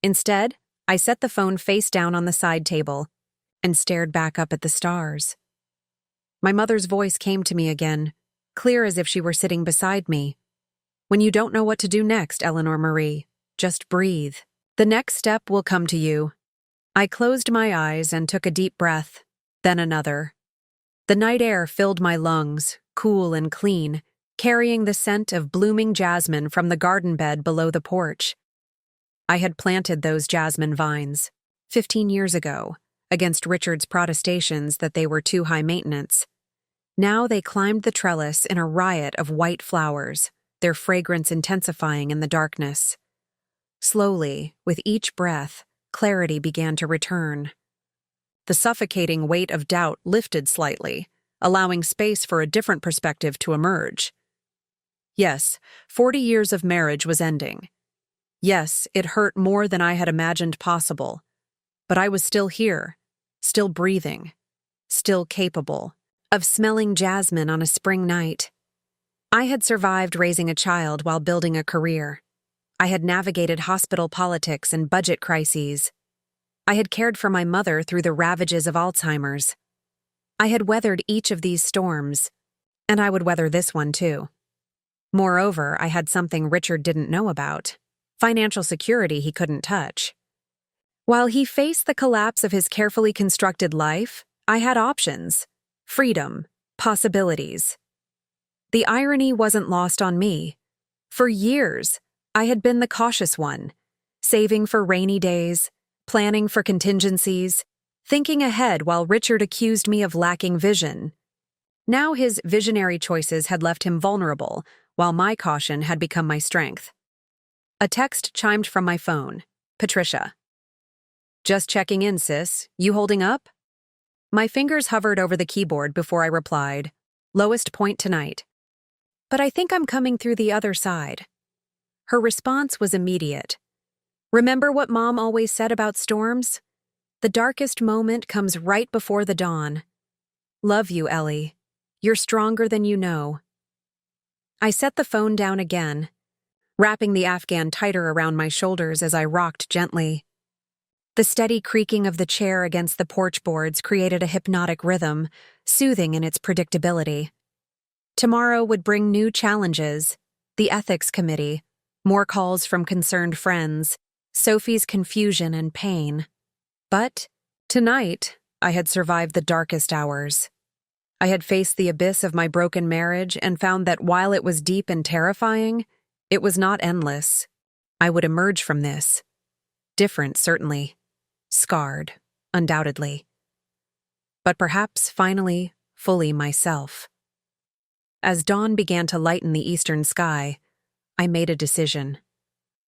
Instead, I set the phone face down on the side table and stared back up at the stars. My mother's voice came to me again, clear as if she were sitting beside me. When you don't know what to do next, Eleanor Marie, just breathe. The next step will come to you. I closed my eyes and took a deep breath, then another. The night air filled my lungs, cool and clean, carrying the scent of blooming jasmine from the garden bed below the porch. I had planted those jasmine vines 15 years ago, against Richard's protestations that they were too high maintenance. Now they climbed the trellis in a riot of white flowers, their fragrance intensifying in the darkness. Slowly, with each breath, clarity began to return. The suffocating weight of doubt lifted slightly, allowing space for a different perspective to emerge. Yes, 40 years of marriage was ending. Yes, it hurt more than I had imagined possible. But I was still here, still breathing, still capable of smelling jasmine on a spring night. I had survived raising a child while building a career. I had navigated hospital politics and budget crises. I had cared for my mother through the ravages of Alzheimer's. I had weathered each of these storms, and I would weather this one too. Moreover, I had something Richard didn't know about: financial security he couldn't touch. While he faced the collapse of his carefully constructed life, I had options, freedom, possibilities. The irony wasn't lost on me. For years, I had been the cautious one, saving for rainy days, planning for contingencies, thinking ahead while Richard accused me of lacking vision. Now his visionary choices had left him vulnerable, while my caution had become my strength. A text chimed from my phone. Patricia. Just checking in, sis. You holding up? My fingers hovered over the keyboard before I replied. Lowest point tonight. But I think I'm coming through the other side. Her response was immediate. Remember what Mom always said about storms? The darkest moment comes right before the dawn. Love you, Ellie. You're stronger than you know. I set the phone down again, wrapping the Afghan tighter around my shoulders as I rocked gently. The steady creaking of the chair against the porch boards created a hypnotic rhythm, soothing in its predictability. Tomorrow would bring new challenges: the ethics committee, more calls from concerned friends, Sophie's confusion and pain. But tonight, I had survived the darkest hours. I had faced the abyss of my broken marriage and found that while it was deep and terrifying, it was not endless. I would emerge from this. Different, certainly. Scarred, undoubtedly. But perhaps, finally, fully myself. As dawn began to lighten the eastern sky, I made a decision.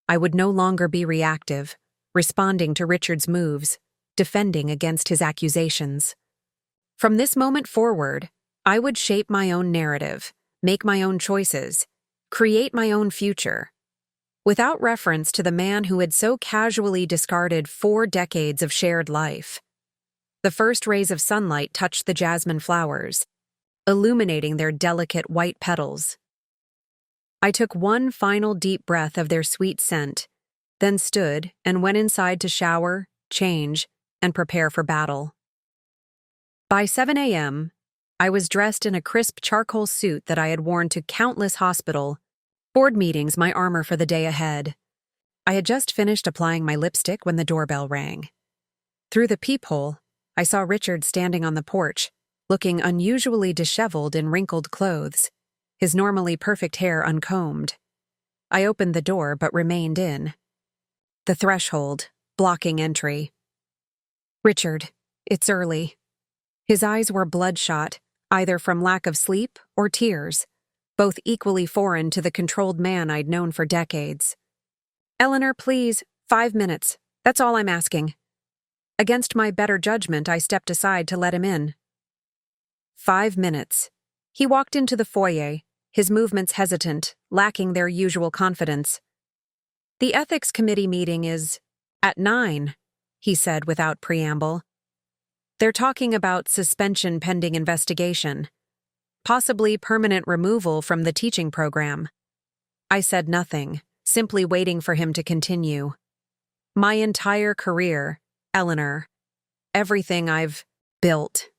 I would no longer be reactive, responding to Richard's moves, defending against his accusations. From this moment forward, I would shape my own narrative, make my own choices, create my own future. Without reference to the man who had so casually discarded 4 decades of shared life. The first rays of sunlight touched the jasmine flowers, illuminating their delicate white petals. I took one final deep breath of their sweet scent, then stood and went inside to shower, change, and prepare for battle. By 7 a.m., I was dressed in a crisp charcoal suit that I had worn to countless hospital board meetings, my armor for the day ahead. I had just finished applying my lipstick when the doorbell rang. Through the peephole, I saw Richard standing on the porch, looking unusually disheveled in wrinkled clothes, his normally perfect hair uncombed. I opened the door but remained in. The threshold, blocking entry. Richard, it's early. His eyes were bloodshot, either from lack of sleep or tears, both equally foreign to the controlled man I'd known for decades. Eleanor, please, 5 minutes. That's all I'm asking. Against my better judgment, I stepped aside to let him in. 5 minutes. He walked into the foyer, his movements hesitant, lacking their usual confidence. The ethics committee meeting is at 9, he said without preamble. They're talking about suspension pending investigation. Possibly permanent removal from the teaching program. I said nothing, simply waiting for him to continue. My entire career, Eleanor, everything I've Built.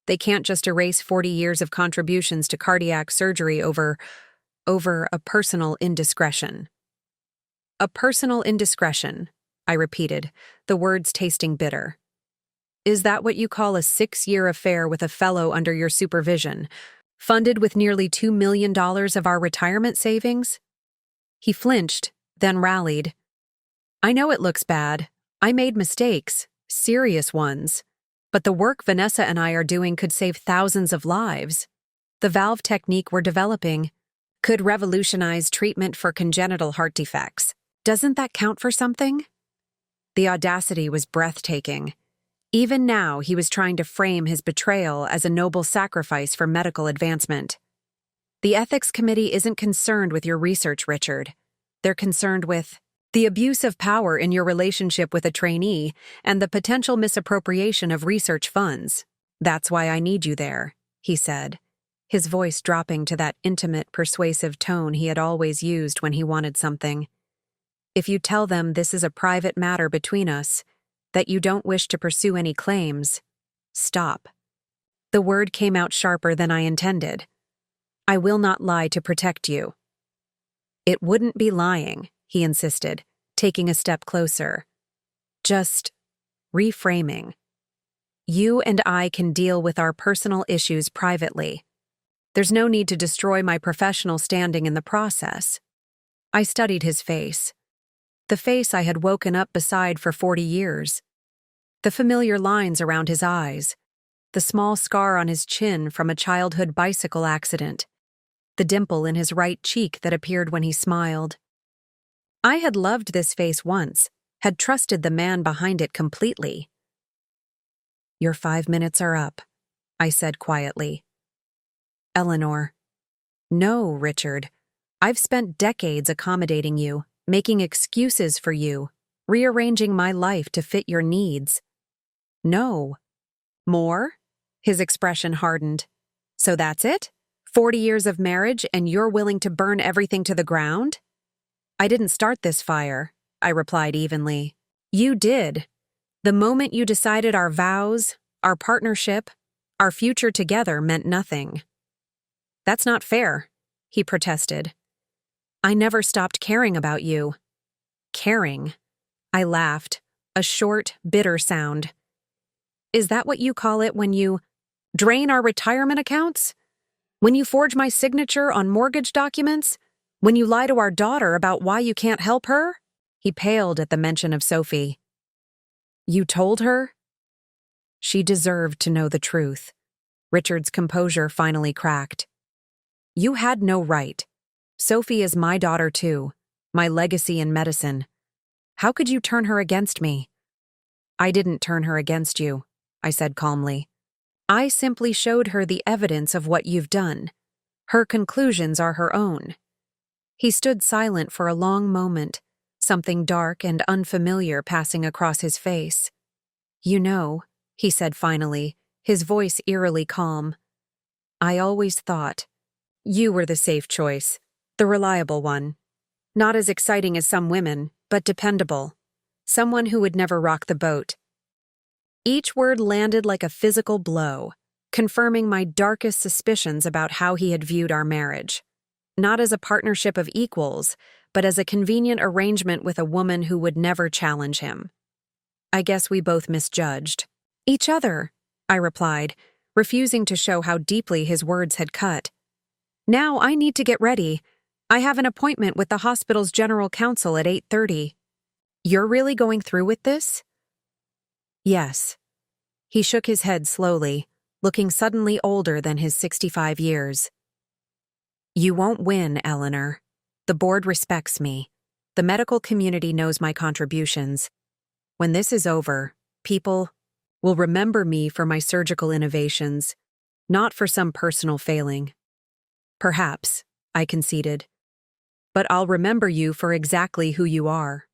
They can't just erase 40 years of contributions to cardiac surgery over a personal indiscretion. A personal indiscretion, I repeated, the words tasting bitter. Is that what you call a 6-year affair with a fellow under your supervision, funded with nearly $2 million of our retirement savings? He flinched, then rallied. I know it looks bad. I made mistakes, serious ones. But the work Vanessa and I are doing could save thousands of lives. The valve technique we're developing could revolutionize treatment for congenital heart defects. Doesn't that count for something? The audacity was breathtaking. Even now, he was trying to frame his betrayal as a noble sacrifice for medical advancement. The ethics committee isn't concerned with your research, Richard. They're concerned with the abuse of power in your relationship with a trainee and the potential misappropriation of research funds. That's why I need you there, he said, his voice dropping to that intimate, persuasive tone he had always used when he wanted something. If you tell them this is a private matter between us, that you don't wish to pursue any claims, stop. The word came out sharper than I intended. I will not lie to protect you. It wouldn't be lying, he insisted, taking a step closer. Just reframing. You and I can deal with our personal issues privately. There's no need to destroy my professional standing in the process. I studied his face. The face I had woken up beside for 40 years. The familiar lines around his eyes. The small scar on his chin from a childhood bicycle accident. The dimple in his right cheek that appeared when he smiled. I had loved this face once, had trusted the man behind it completely. Your 5 minutes are up, I said quietly. Eleanor. No, Richard. I've spent decades accommodating you, making excuses for you, rearranging my life to fit your needs. No. More? His expression hardened. So that's it? 40 years of marriage and you're willing to burn everything to the ground? I didn't start this fire, I replied evenly. You did. The moment you decided our vows, our partnership, our future together meant nothing. That's not fair, he protested. I never stopped caring about you. Caring? I laughed, a short, bitter sound. Is that what you call it when you drain our retirement accounts? When you forge my signature on mortgage documents? When you lie to our daughter about why you can't help her? He paled at the mention of Sophie. You told her? She deserved to know the truth. Richard's composure finally cracked. You had no right. Sophie is my daughter too, my legacy in medicine. How could you turn her against me? I didn't turn her against you, I said calmly. I simply showed her the evidence of what you've done. Her conclusions are her own. He stood silent for a long moment, something dark and unfamiliar passing across his face. You know, he said finally, his voice eerily calm. I always thought you were the safe choice, the reliable one. Not as exciting as some women, but dependable. Someone who would never rock the boat. Each word landed like a physical blow, confirming my darkest suspicions about how he had viewed our marriage. Not as a partnership of equals, but as a convenient arrangement with a woman who would never challenge him. I guess we both misjudged. Each other, I replied, refusing to show how deeply his words had cut. Now I need to get ready. I have an appointment with the hospital's general counsel at 8:30. You're really going through with this? Yes. He shook his head slowly, looking suddenly older than his 65 years. You won't win, Eleanor. The board respects me. The medical community knows my contributions. When this is over, people will remember me for my surgical innovations, not for some personal failing. Perhaps, I conceded. But I'll remember you for exactly who you are.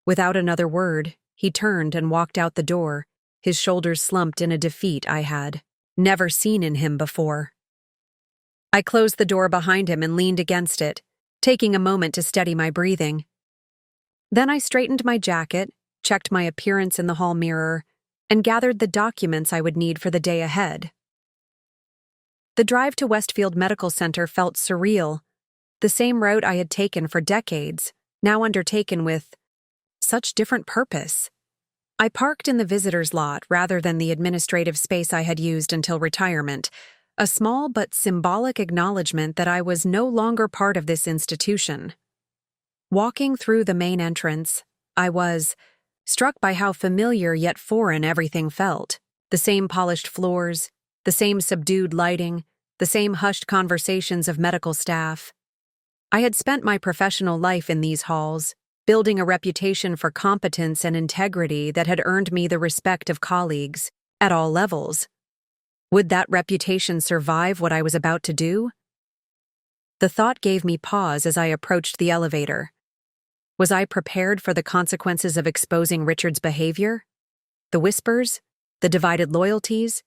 Without another word, he turned and walked out the door, his shoulders slumped in a defeat I had never seen in him before. I closed the door behind him and leaned against it, taking a moment to steady my breathing. Then I straightened my jacket, checked my appearance in the hall mirror, and gathered the documents I would need for the day ahead. The drive to Westfield Medical Center felt surreal, the same route I had taken for decades, now undertaken with such different purpose. I parked in the visitor's lot rather than the administrative space I had used until retirement, a small but symbolic acknowledgement that I was no longer part of this institution. Walking through the main entrance, I was struck by how familiar yet foreign everything felt. The same polished floors, the same subdued lighting, the same hushed conversations of medical staff. I had spent my professional life in these halls, building a reputation for competence and integrity that had earned me the respect of colleagues at all levels. Would that reputation survive what I was about to do? The thought gave me pause as I approached the elevator. Was I prepared for the consequences of exposing Richard's behavior? The whispers, the divided loyalties,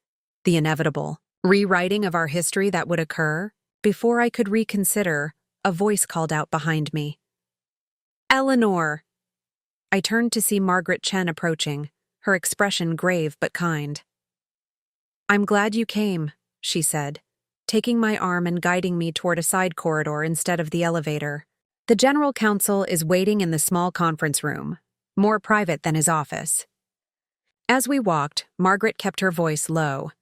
the inevitable rewriting of our history that would occur? Before I could reconsider, a voice called out behind me. "Eleanor!" I turned to see Margaret Chen approaching, her expression grave but kind. "I'm glad you came," she said, taking my arm and guiding me toward a side corridor instead of the elevator. "The general counsel is waiting in the small conference room, more private than his office." As we walked, Margaret kept her voice low.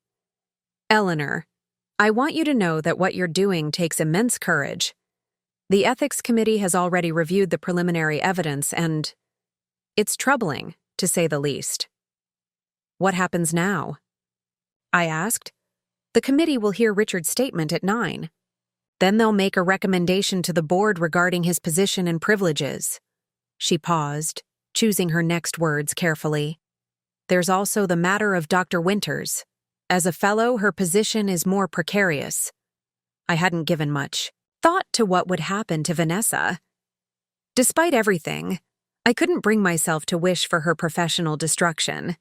"Eleanor, I want you to know that what you're doing takes immense courage. The Ethics Committee has already reviewed the preliminary evidence and it's troubling, to say the least." "What happens now?" I asked. "The committee will hear Richard's statement at 9. Then they'll make a recommendation to the board regarding his position and privileges." She paused, choosing her next words carefully. "There's also the matter of Dr. Winters. As a fellow, her position is more precarious." I hadn't given much thought to what would happen to Vanessa. Despite everything, I couldn't bring myself to wish for her professional destruction.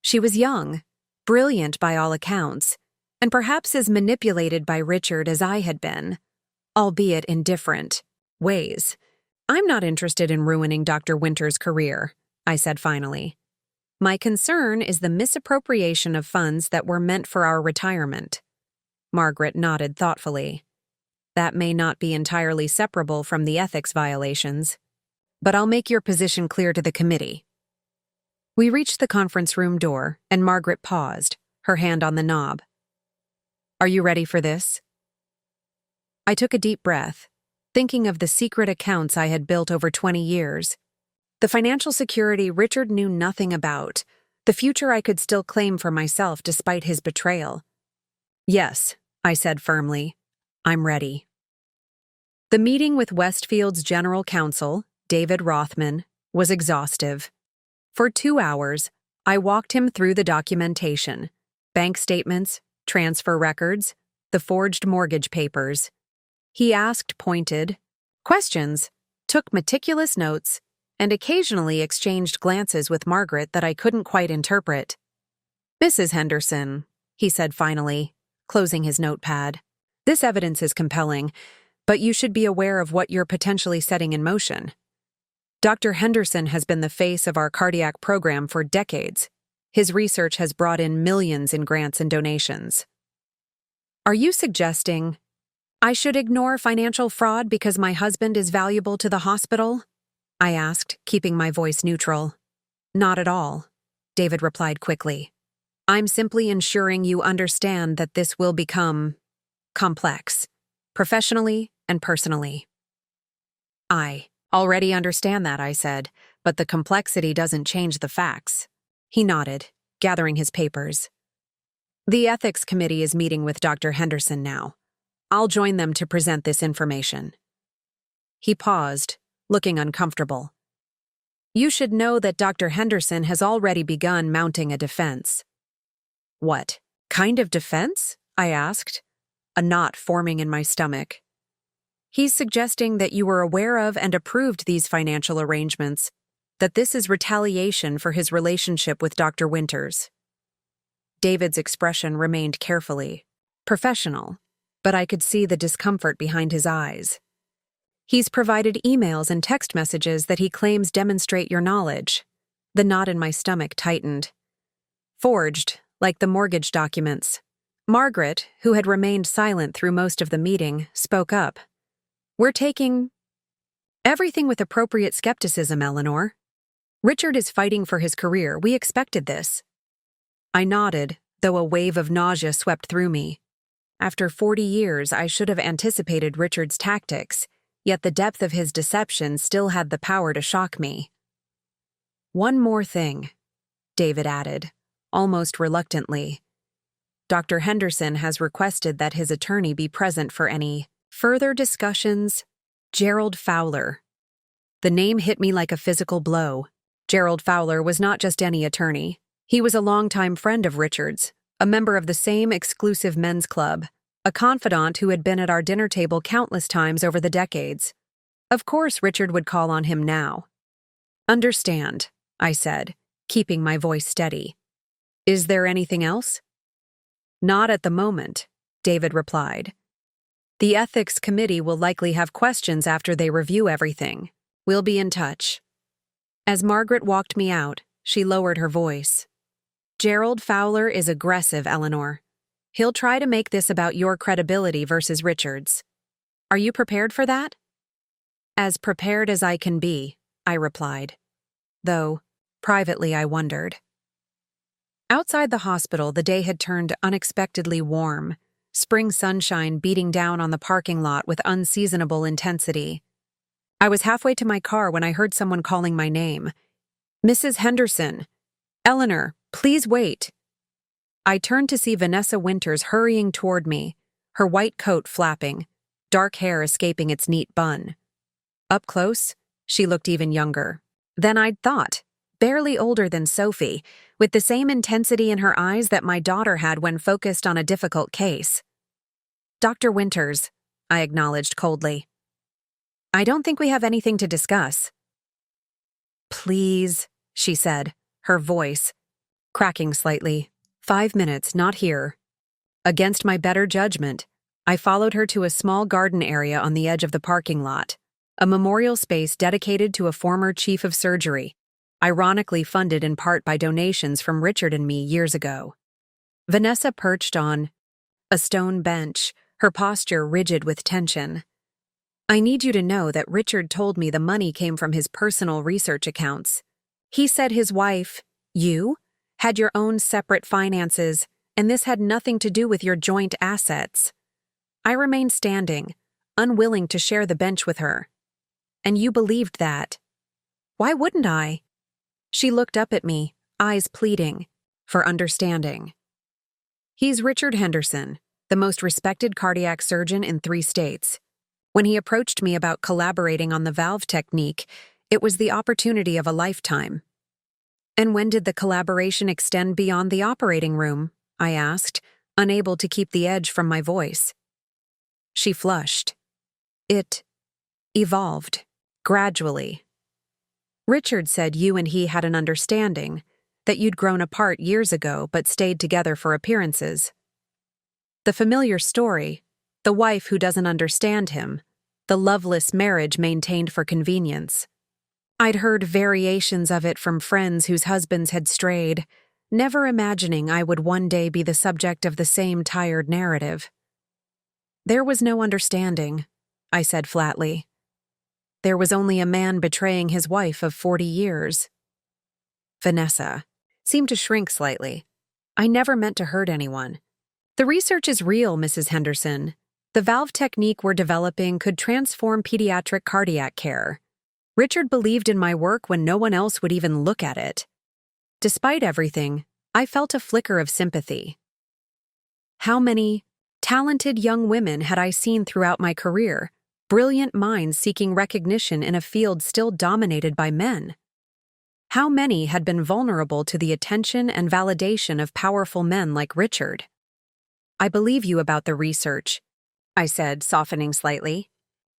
She was young, brilliant by all accounts, and perhaps as manipulated by Richard as I had been, albeit in different ways. "I'm not interested in ruining Dr. Winters' career," I said finally. "My concern is the misappropriation of funds that were meant for our retirement." Margaret nodded thoughtfully. "That may not be entirely separable from the ethics violations, but I'll make your position clear to the committee." We reached the conference room door, and Margaret paused, her hand on the knob. "Are you ready for this?" I took a deep breath, thinking of the secret accounts I had built over 20 years. The financial security Richard knew nothing about, the future I could still claim for myself despite his betrayal. "Yes," I said firmly. "I'm ready." The meeting with Westfield's general counsel, David Rothman, was exhaustive. For 2 hours, I walked him through the documentation, bank statements, transfer records, the forged mortgage papers. He asked pointed questions, took meticulous notes, and occasionally exchanged glances with Margaret that I couldn't quite interpret. "Mrs. Henderson," he said finally, closing his notepad, "this evidence is compelling, but you should be aware of what you're potentially setting in motion. Dr. Henderson has been the face of our cardiac program for decades. His research has brought in millions in grants and donations. Are you suggesting I should ignore financial fraud because my husband is valuable to the hospital?" I asked, keeping my voice neutral. "Not at all," David replied quickly. "I'm simply ensuring you understand that this will become complex, professionally and personally." "I already understand that," I said, "but the complexity doesn't change the facts." He nodded, gathering his papers. "The Ethics Committee is meeting with Dr. Henderson now. I'll join them to present this information." He paused, looking uncomfortable. "You should know that Dr. Henderson has already begun mounting a defense." "What kind of defense?" I asked, a knot forming in my stomach. "He's suggesting that you were aware of and approved these financial arrangements, that this is retaliation for his relationship with Dr. Winters." David's expression remained carefully professional, but I could see the discomfort behind his eyes. "He's provided emails and text messages that he claims demonstrate your knowledge." The knot in my stomach tightened. forged, like the mortgage documents. Margaret, who had remained silent through most of the meeting, spoke up. "We're taking everything with appropriate skepticism, Eleanor. Richard is fighting for his career. We expected this." I nodded, though a wave of nausea swept through me. After 40 years, I should have anticipated Richard's tactics, yet the depth of his deception still had the power to shock me. "One more thing," David added, almost reluctantly. "Dr. Henderson has requested that his attorney be present for any further discussions." Gerald Fowler. The name hit me like a physical blow. Gerald Fowler was not just any attorney. He was a longtime friend of Richard's, a member of the same exclusive men's club, a confidant who had been at our dinner table countless times over the decades. Of course, Richard would call on him now. "Understand," I said, keeping my voice steady. "Is there anything else?" "Not at the moment," David replied. "The ethics committee will likely have questions after they review everything. We'll be in touch." As Margaret walked me out, she lowered her voice. "Gerald Fowler is aggressive, Eleanor. He'll try to make this about your credibility versus Richard's. Are you prepared for that?" "As prepared as I can be," I replied. Though, privately I wondered. Outside the hospital, the day had turned unexpectedly warm, spring sunshine beating down on the parking lot with unseasonable intensity. I was halfway to my car when I heard someone calling my name. "Mrs. Henderson! Eleanor, please wait." I turned to see Vanessa Winters hurrying toward me, her white coat flapping, dark hair escaping its neat bun. Up close, she looked even younger than I'd thought, barely older than Sophie, with the same intensity in her eyes that my daughter had when focused on a difficult case. "Dr. Winters," I acknowledged coldly. "I don't think we have anything to discuss." "Please," she said, her voice cracking slightly. 5 minutes, not here." Against my better judgment, I followed her to a small garden area on the edge of the parking lot, a memorial space dedicated to a former chief of surgery, ironically funded in part by donations from Richard and me years ago. Vanessa perched on a stone bench, her posture rigid with tension. "I need you to know that Richard told me the money came from his personal research accounts. He said his wife, you, had your own separate finances, and this had nothing to do with your joint assets." I remained standing, unwilling to share the bench with her. "And you believed that?" "Why wouldn't I?" She looked up at me, eyes pleading for understanding. "He's Richard Henderson, the most respected cardiac surgeon in 3 states. When he approached me about collaborating on the valve technique, it was the opportunity of a lifetime." "And when did the collaboration extend beyond the operating room?" I asked, unable to keep the edge from my voice. She flushed. "It evolved, gradually. Richard said you and he had an understanding, that you'd grown apart years ago but stayed together for appearances. The familiar story, the wife who doesn't understand him, the loveless marriage maintained for convenience. I'd heard variations of it from friends whose husbands had strayed, never imagining I would one day be the subject of the same tired narrative." "There was no understanding," I said flatly. "There was only a man betraying his wife of 40 years. Vanessa seemed to shrink slightly. "I never meant to hurt anyone. The research is real, Mrs. Henderson. The valve technique we're developing could transform pediatric cardiac care. Richard believed in my work when no one else would even look at it." Despite everything, I felt a flicker of sympathy. How many talented young women had I seen throughout my career, brilliant minds seeking recognition in a field still dominated by men? How many had been vulnerable to the attention and validation of powerful men like Richard? "I believe you about the research," I said, softening slightly.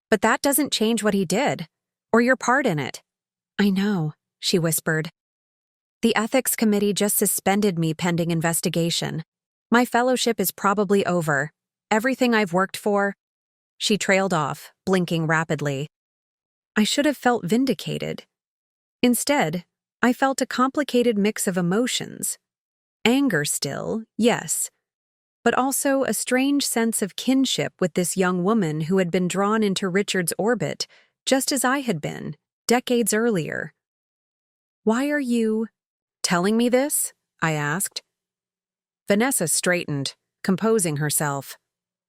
"But that doesn't change what he did, or your part in it." "I know," she whispered. "The ethics committee just suspended me pending investigation. My fellowship is probably over. Everything I've worked for—" She trailed off, blinking rapidly. I should have felt vindicated. Instead, I felt a complicated mix of emotions. Anger still, yes, but also a strange sense of kinship with this young woman who had been drawn into Richard's orbit, just as I had been, decades earlier. "Why are you telling me this?" I asked. Vanessa straightened, composing herself.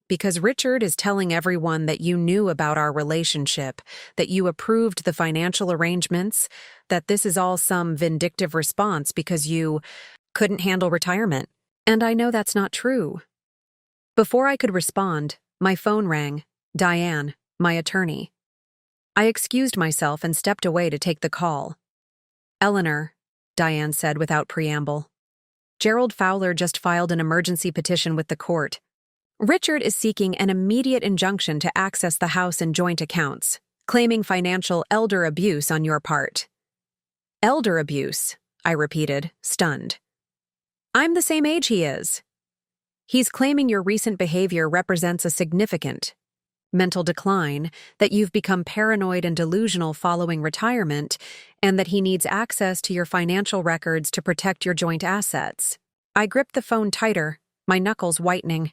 "Because Richard is telling everyone that you knew about our relationship, that you approved the financial arrangements, that this is all some vindictive response because you couldn't handle retirement. And I know that's not true." Before I could respond, my phone rang. Diane, my attorney. I excused myself and stepped away to take the call. "Eleanor," Diane said without preamble, "Gerald Fowler just filed an emergency petition with the court. Richard is seeking an immediate injunction to access the house and joint accounts, claiming financial elder abuse on your part." "Elder abuse," I repeated, stunned. "I'm the same age he is." "He's claiming your recent behavior represents a significant mental decline, that you've become paranoid and delusional following retirement, and that he needs access to your financial records to protect your joint assets." I gripped the phone tighter, my knuckles whitening.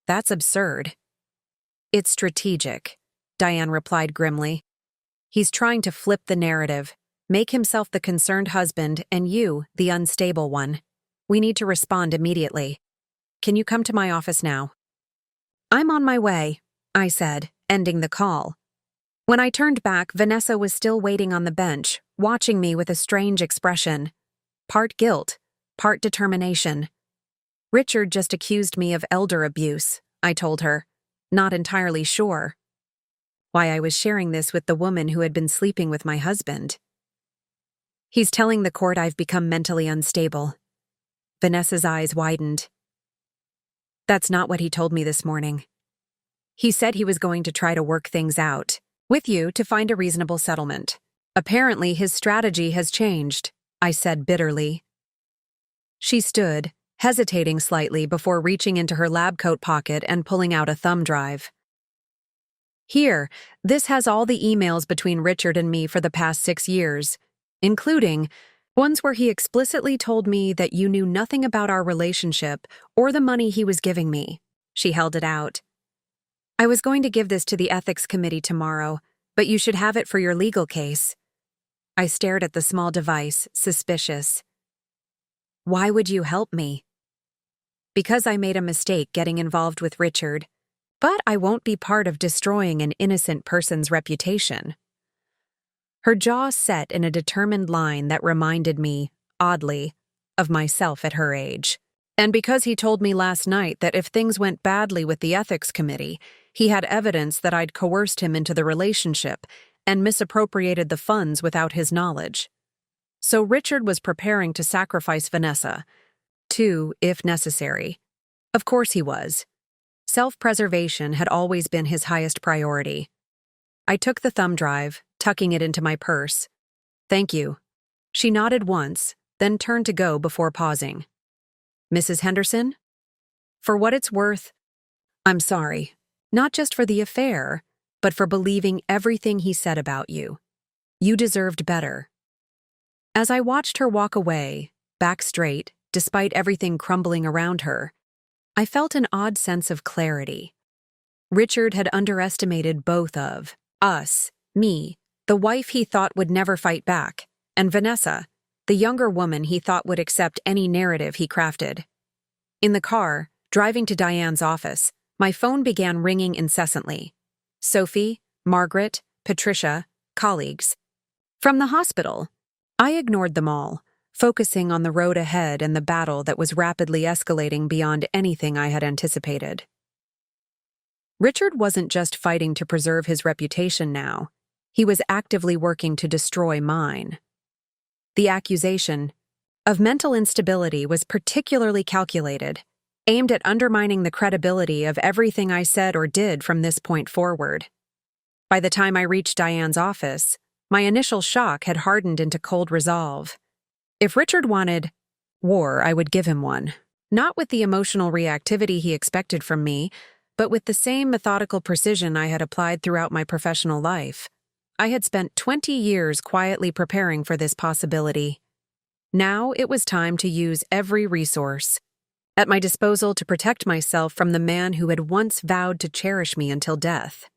"That's absurd." "It's strategic," Diane replied grimly. "He's trying to flip the narrative, make himself the concerned husband and you the unstable one. We need to respond immediately. Can you come to my office now?" "I'm on my way," I said, ending the call. When I turned back, Vanessa was still waiting on the bench, watching me with a strange expression. Part guilt, part determination. "Richard just accused me of elder abuse," I told her, not entirely sure why I was sharing this with the woman who had been sleeping with my husband. "He's telling the court I've become mentally unstable." Vanessa's eyes widened. "That's not what he told me this morning. He said he was going to try to work things out with you to find a reasonable settlement. Apparently his strategy has changed," I said bitterly. She stood, hesitating slightly before reaching into her lab coat pocket and pulling out a thumb drive. "Here, this has all the emails between Richard and me for the past 6 years, including ones where he explicitly told me that you knew nothing about our relationship or the money he was giving me." She held it out. "I was going to give this to the ethics committee tomorrow, but you should have it for your legal case." I stared at the small device, suspicious. "Why would you help me?" "Because I made a mistake getting involved with Richard, but I won't be part of destroying an innocent person's reputation." Her jaw set in a determined line that reminded me, oddly, of myself at her age. "And because he told me last night that if things went badly with the ethics committee, he had evidence that I'd coerced him into the relationship and misappropriated the funds without his knowledge. So Richard was preparing to sacrifice Vanessa, too, if necessary. Of course he was. Self-preservation had always been his highest priority." I took the thumb drive, tucking it into my purse. "Thank you." She nodded once, then turned to go before pausing. "Mrs. Henderson? For what it's worth, I'm sorry. Not just for the affair, but for believing everything he said about you. You deserved better." As I watched her walk away, back straight, despite everything crumbling around her, I felt an odd sense of clarity. Richard had underestimated both of us, me, the wife he thought would never fight back, and Vanessa, the younger woman he thought would accept any narrative he crafted. In the car, driving to Diane's office, my phone began ringing incessantly. Sophie, Margaret, Patricia, colleagues. From the hospital, I ignored them all, focusing on the road ahead and the battle that was rapidly escalating beyond anything I had anticipated. Richard wasn't just fighting to preserve his reputation now. He was actively working to destroy mine. The accusation of mental instability was particularly calculated, aimed at undermining the credibility of everything I said or did from this point forward. By the time I reached Diane's office, my initial shock had hardened into cold resolve. If Richard wanted war, I would give him one. Not with the emotional reactivity he expected from me, but with the same methodical precision I had applied throughout my professional life. I had spent 20 years quietly preparing for this possibility. Now it was time to use every resource at my disposal to protect myself from the man who had once vowed to cherish me until death.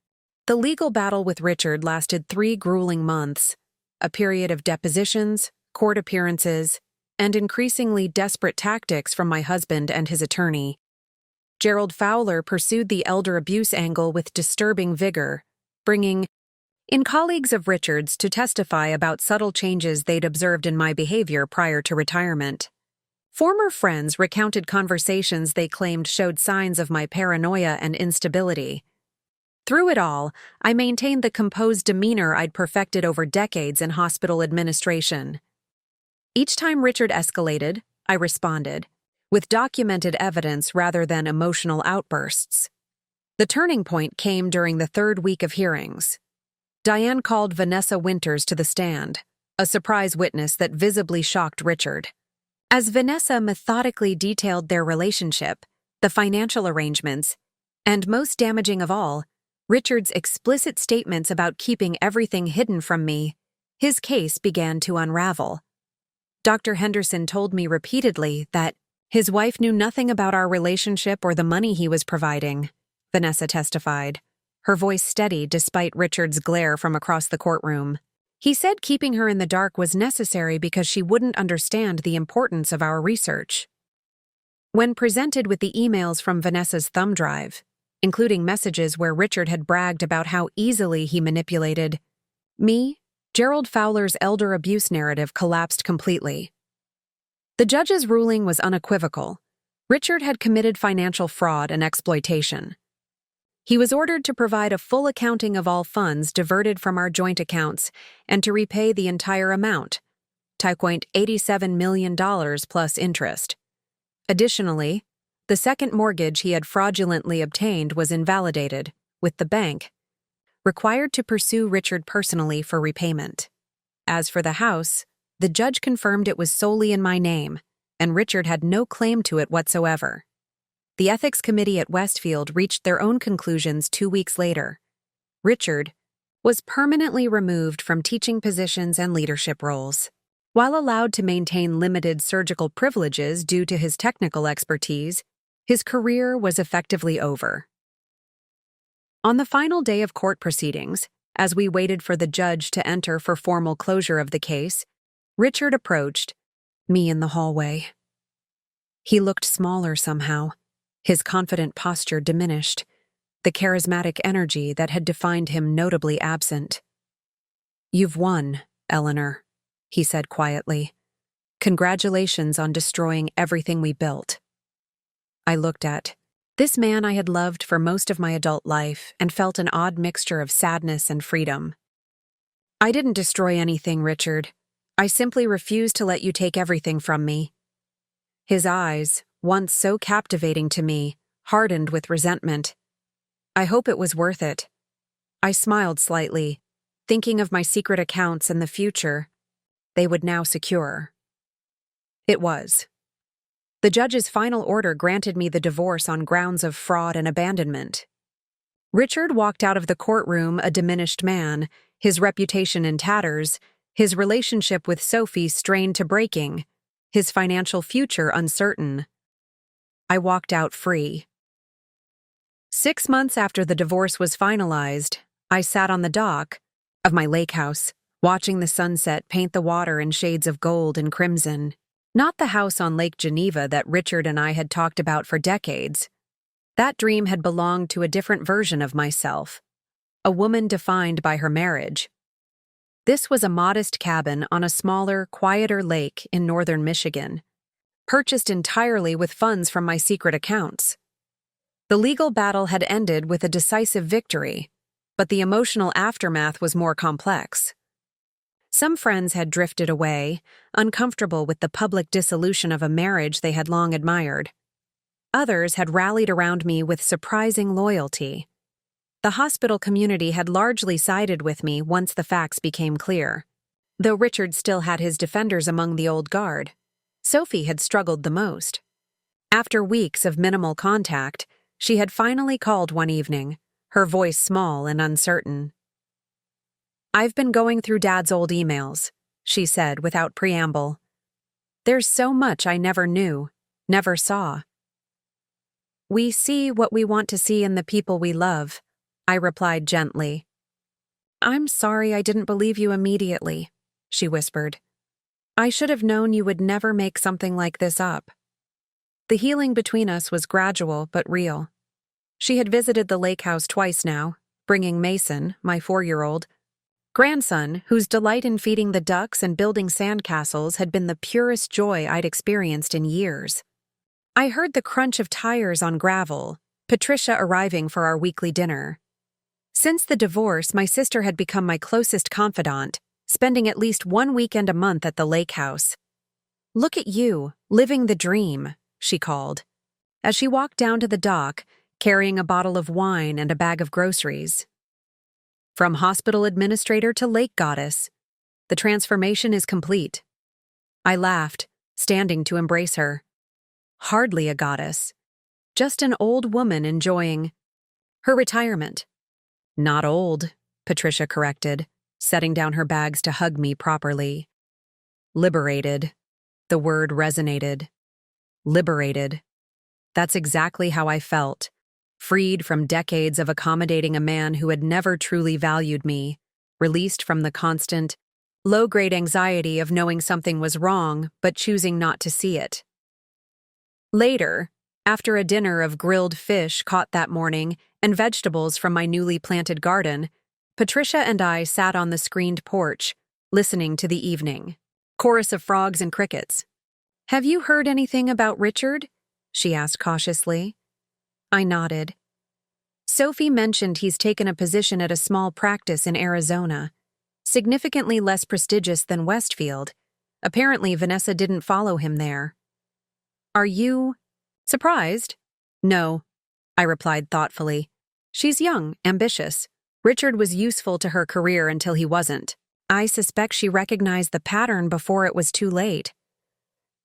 The legal battle with Richard lasted 3 grueling months, a period of depositions, court appearances, and increasingly desperate tactics from my husband and his attorney. Gerald Fowler pursued the elder abuse angle with disturbing vigor, bringing in colleagues of Richard's to testify about subtle changes they'd observed in my behavior prior to retirement. Former friends recounted conversations they claimed showed signs of my paranoia and instability. Through it all, I maintained the composed demeanor I'd perfected over decades in hospital administration. Each time Richard escalated, I responded, with documented evidence rather than emotional outbursts. The turning point came during the 3rd week of hearings. Diane called Vanessa Winters to the stand, a surprise witness that visibly shocked Richard. As Vanessa methodically detailed their relationship, the financial arrangements, and most damaging of all, Richard's explicit statements about keeping everything hidden from me, his case began to unravel. Dr. Henderson told me repeatedly that his wife knew nothing about our relationship or the money he was providing, Vanessa testified, her voice steady despite Richard's glare from across the courtroom. He said keeping her in the dark was necessary because she wouldn't understand the importance of our research. When presented with the emails from Vanessa's thumb drive, including messages where Richard had bragged about how easily he manipulated me, Gerald Fowler's elder abuse narrative collapsed completely. The judge's ruling was unequivocal. Richard had committed financial fraud and exploitation. He was ordered to provide a full accounting of all funds diverted from our joint accounts and to repay the entire amount, $87 million plus interest. Additionally, the second mortgage he had fraudulently obtained was invalidated, with the bank required to pursue Richard personally for repayment. As for the house, the judge confirmed it was solely in my name, and Richard had no claim to it whatsoever. The ethics committee at Westfield reached their own conclusions 2 weeks later. Richard was permanently removed from teaching positions and leadership roles. While allowed to maintain limited surgical privileges due to his technical expertise, his career was effectively over. On the final day of court proceedings, as we waited for the judge to enter for formal closure of the case, Richard approached me in the hallway. He looked smaller somehow. His confident posture diminished, the charismatic energy that had defined him notably absent. "You've won, Eleanor," he said quietly. "Congratulations on destroying everything we built." I looked at this man I had loved for most of my adult life and felt an odd mixture of sadness and freedom. "I didn't destroy anything, Richard. I simply refused to let you take everything from me." His eyes, once so captivating to me, hardened with resentment. "I hope it was worth it." I smiled slightly, thinking of my secret accounts and the future they would now secure. It was. The judge's final order granted me the divorce on grounds of fraud and abandonment. Richard walked out of the courtroom a diminished man, his reputation in tatters, his relationship with Sophie strained to breaking, his financial future uncertain. I walked out free. 6 months after the divorce was finalized, I sat on the dock of my lake house, watching the sunset paint the water in shades of gold and crimson. Not the house on Lake Geneva that Richard and I had talked about for decades. That dream had belonged to a different version of myself, a woman defined by her marriage. This was a modest cabin on a smaller, quieter lake in northern Michigan, purchased entirely with funds from my secret accounts. The legal battle had ended with a decisive victory, but the emotional aftermath was more complex. Some friends had drifted away, uncomfortable with the public dissolution of a marriage they had long admired. Others had rallied around me with surprising loyalty. The hospital community had largely sided with me once the facts became clear. Though Richard still had his defenders among the old guard, Sophie had struggled the most. After weeks of minimal contact, she had finally called one evening, her voice small and uncertain. "I've been going through Dad's old emails," she said without preamble. There's so much I never knew, never saw. We see what we want to see in the people we love, I replied gently. I'm sorry I didn't believe you immediately, she whispered. I should have known you would never make something like this up. The healing between us was gradual but real. She had visited the lake house twice now, bringing Mason, my 4-year-old grandson, whose delight in feeding the ducks and building sandcastles had been the purest joy I'd experienced in years. I heard the crunch of tires on gravel, Patricia arriving for our weekly dinner. Since the divorce, my sister had become my closest confidant, spending at least one weekend a month at the lake house. Look at you, living the dream, she called, as she walked down to the dock, carrying a bottle of wine and a bag of groceries. From hospital administrator to lake goddess, the transformation is complete. I laughed, standing to embrace her. Hardly a goddess, just an old woman enjoying her retirement. Not old, Patricia corrected, setting down her bags to hug me properly. Liberated. The word resonated. Liberated. That's exactly how I felt. Freed from decades of accommodating a man who had never truly valued me, released from the constant, low-grade anxiety of knowing something was wrong but choosing not to see it. Later, after a dinner of grilled fish caught that morning and vegetables from my newly planted garden, Patricia and I sat on the screened porch, listening to the evening chorus of frogs and crickets. Have you heard anything about Richard? She asked cautiously. I nodded. Sophie mentioned he's taken a position at a small practice in Arizona, significantly less prestigious than Westfield. Apparently, Vanessa didn't follow him there. Are you surprised? No, I replied thoughtfully. She's young, ambitious. Richard was useful to her career until he wasn't. I suspect she recognized the pattern before it was too late.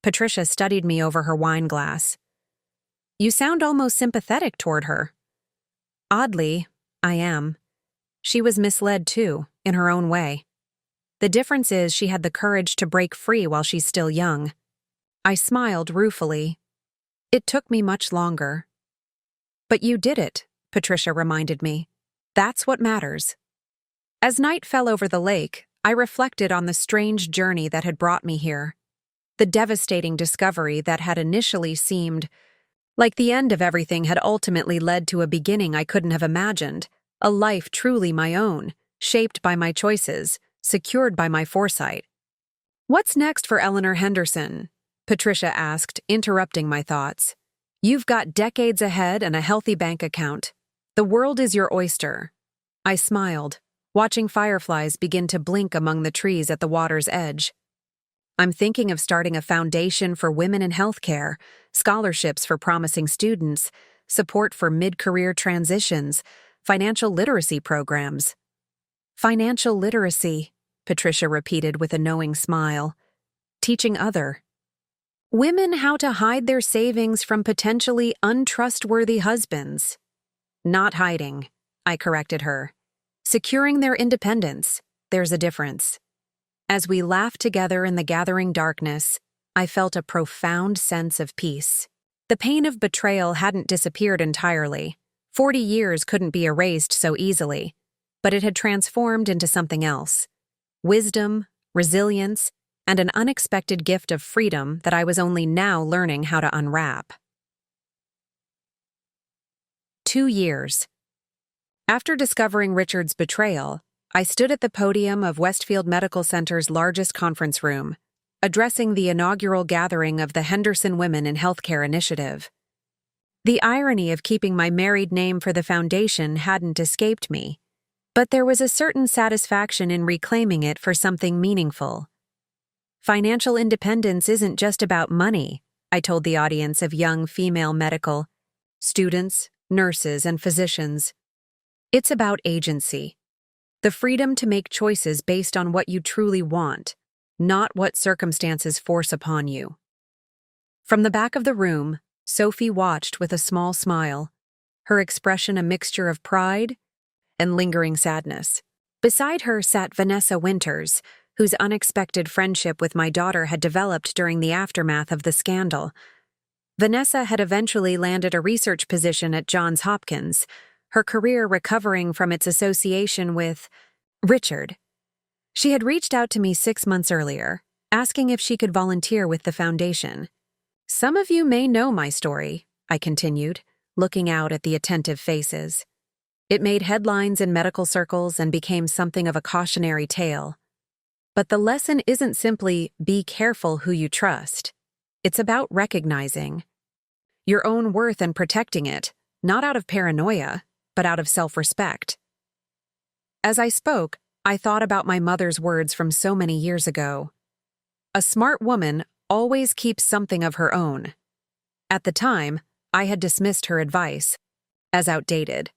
Patricia studied me over her wine glass. You sound almost sympathetic toward her. Oddly, I am. She was misled too, in her own way. The difference is she had the courage to break free while she's still young. I smiled ruefully. It took me much longer. But you did it, Patricia reminded me. That's what matters. As night fell over the lake, I reflected on the strange journey that had brought me here. The devastating discovery that had initially seemed like the end of everything had ultimately led to a beginning I couldn't have imagined, a life truly my own, shaped by my choices, secured by my foresight. What's next for Eleanor Henderson? Patricia asked, interrupting my thoughts. You've got decades ahead and a healthy bank account. The world is your oyster. I smiled, watching fireflies begin to blink among the trees at the water's edge. I'm thinking of starting a foundation for women in healthcare, scholarships for promising students, support for mid-career transitions, financial literacy programs. Financial literacy, Patricia repeated with a knowing smile. Teaching other women how to hide their savings from potentially untrustworthy husbands. Not hiding, I corrected her. Securing their independence. There's a difference. As we laughed together in the gathering darkness, I felt a profound sense of peace. The pain of betrayal hadn't disappeared entirely. 40 years couldn't be erased so easily, but it had transformed into something else. Wisdom, resilience, and an unexpected gift of freedom that I was only now learning how to unwrap. 2 years. After discovering Richard's betrayal, I stood at the podium of Westfield Medical Center's largest conference room, addressing the inaugural gathering of the Henderson Women in Healthcare Initiative. The irony of keeping my married name for the foundation hadn't escaped me, but there was a certain satisfaction in reclaiming it for something meaningful. Financial independence isn't just about money, I told the audience of young female medical students, nurses, and physicians. It's about agency. The freedom to make choices based on what you truly want, not what circumstances force upon you. From the back of the room, Sophie watched with a small smile, her expression a mixture of pride and lingering sadness. Beside her sat Vanessa Winters, whose unexpected friendship with my daughter had developed during the aftermath of the scandal. Vanessa had eventually landed a research position at Johns Hopkins, her career recovering from its association with Richard. She had reached out to me 6 months earlier, asking if she could volunteer with the foundation. Some of you may know my story, I continued, looking out at the attentive faces. It made headlines in medical circles and became something of a cautionary tale. But the lesson isn't simply be careful who you trust. It's about recognizing your own worth and protecting it, not out of paranoia, but out of self-respect. As I spoke, I thought about my mother's words from so many years ago. A smart woman always keeps something of her own. At the time, I had dismissed her advice as outdated,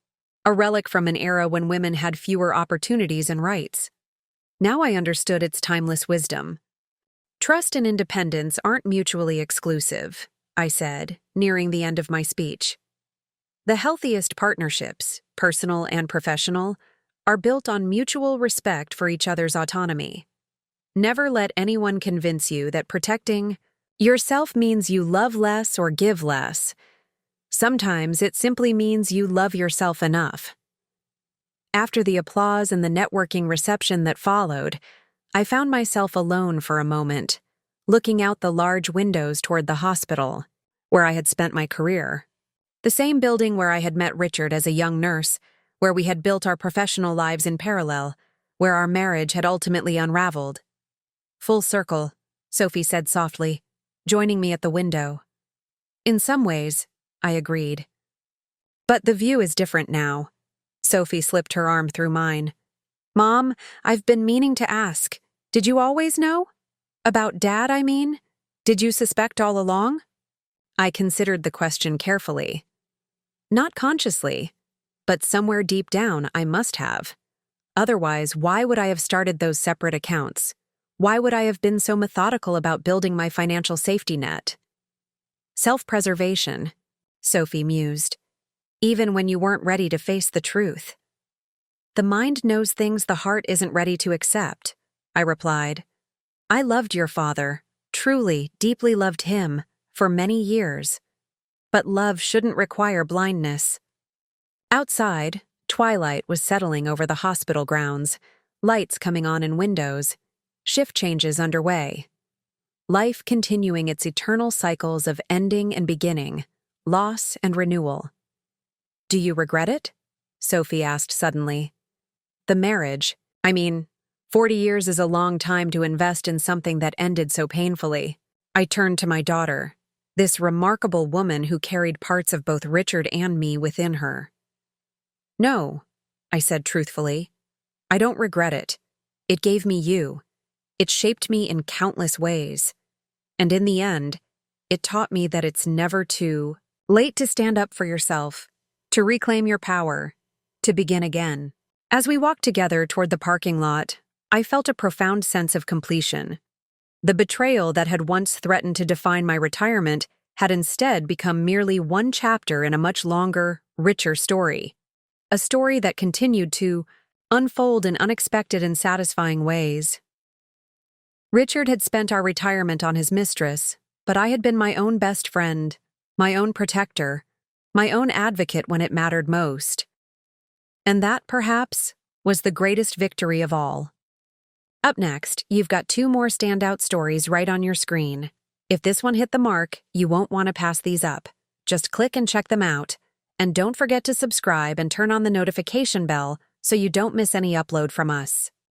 a relic from an era when women had fewer opportunities and rights. Now I understood its timeless wisdom. Trust and independence aren't mutually exclusive, I said, nearing the end of my speech. The healthiest partnerships, personal and professional, are built on mutual respect for each other's autonomy. Never let anyone convince you that protecting yourself means you love less or give less. Sometimes it simply means you love yourself enough. After the applause and the networking reception that followed, I found myself alone for a moment, looking out the large windows toward the hospital, where I had spent my career. The same building where I had met Richard as a young nurse, where we had built our professional lives in parallel, where our marriage had ultimately unraveled. Full circle, Sophie said softly, joining me at the window. In some ways, I agreed. But the view is different now. Sophie slipped her arm through mine. Mom, I've been meaning to ask. Did you always know? About Dad, I mean? Did you suspect all along? I considered the question carefully. Not consciously, but somewhere deep down I must have. Otherwise, why would I have started those separate accounts? Why would I have been so methodical about building my financial safety net? Self-preservation, Sophie mused. Even when you weren't ready to face the truth. The mind knows things the heart isn't ready to accept, I replied. I loved your father, truly, deeply loved him, for many years. But love shouldn't require blindness. Outside, twilight was settling over the hospital grounds, lights coming on in windows, shift changes underway. Life continuing its eternal cycles of ending and beginning, loss and renewal. Do you regret it? Sophie asked suddenly. The marriage, 40 years is a long time to invest in something that ended so painfully. I turned to my daughter, this remarkable woman who carried parts of both Richard and me within her. No, I said truthfully. I don't regret it. It gave me you. It shaped me in countless ways. And in the end, it taught me that it's never too late to stand up for yourself, to reclaim your power, to begin again. As we walked together toward the parking lot, I felt a profound sense of completion. The betrayal that had once threatened to define my retirement had instead become merely one chapter in a much longer, richer story. A story that continued to unfold in unexpected and satisfying ways. Richard had spent our retirement on his mistress, but I had been my own best friend, my own protector, my own advocate when it mattered most. And that, perhaps, was the greatest victory of all. Up next, you've got 2 more standout stories right on your screen. If this one hit the mark, you won't want to pass these up. Just click and check them out. And don't forget to subscribe and turn on the notification bell so you don't miss any upload from us.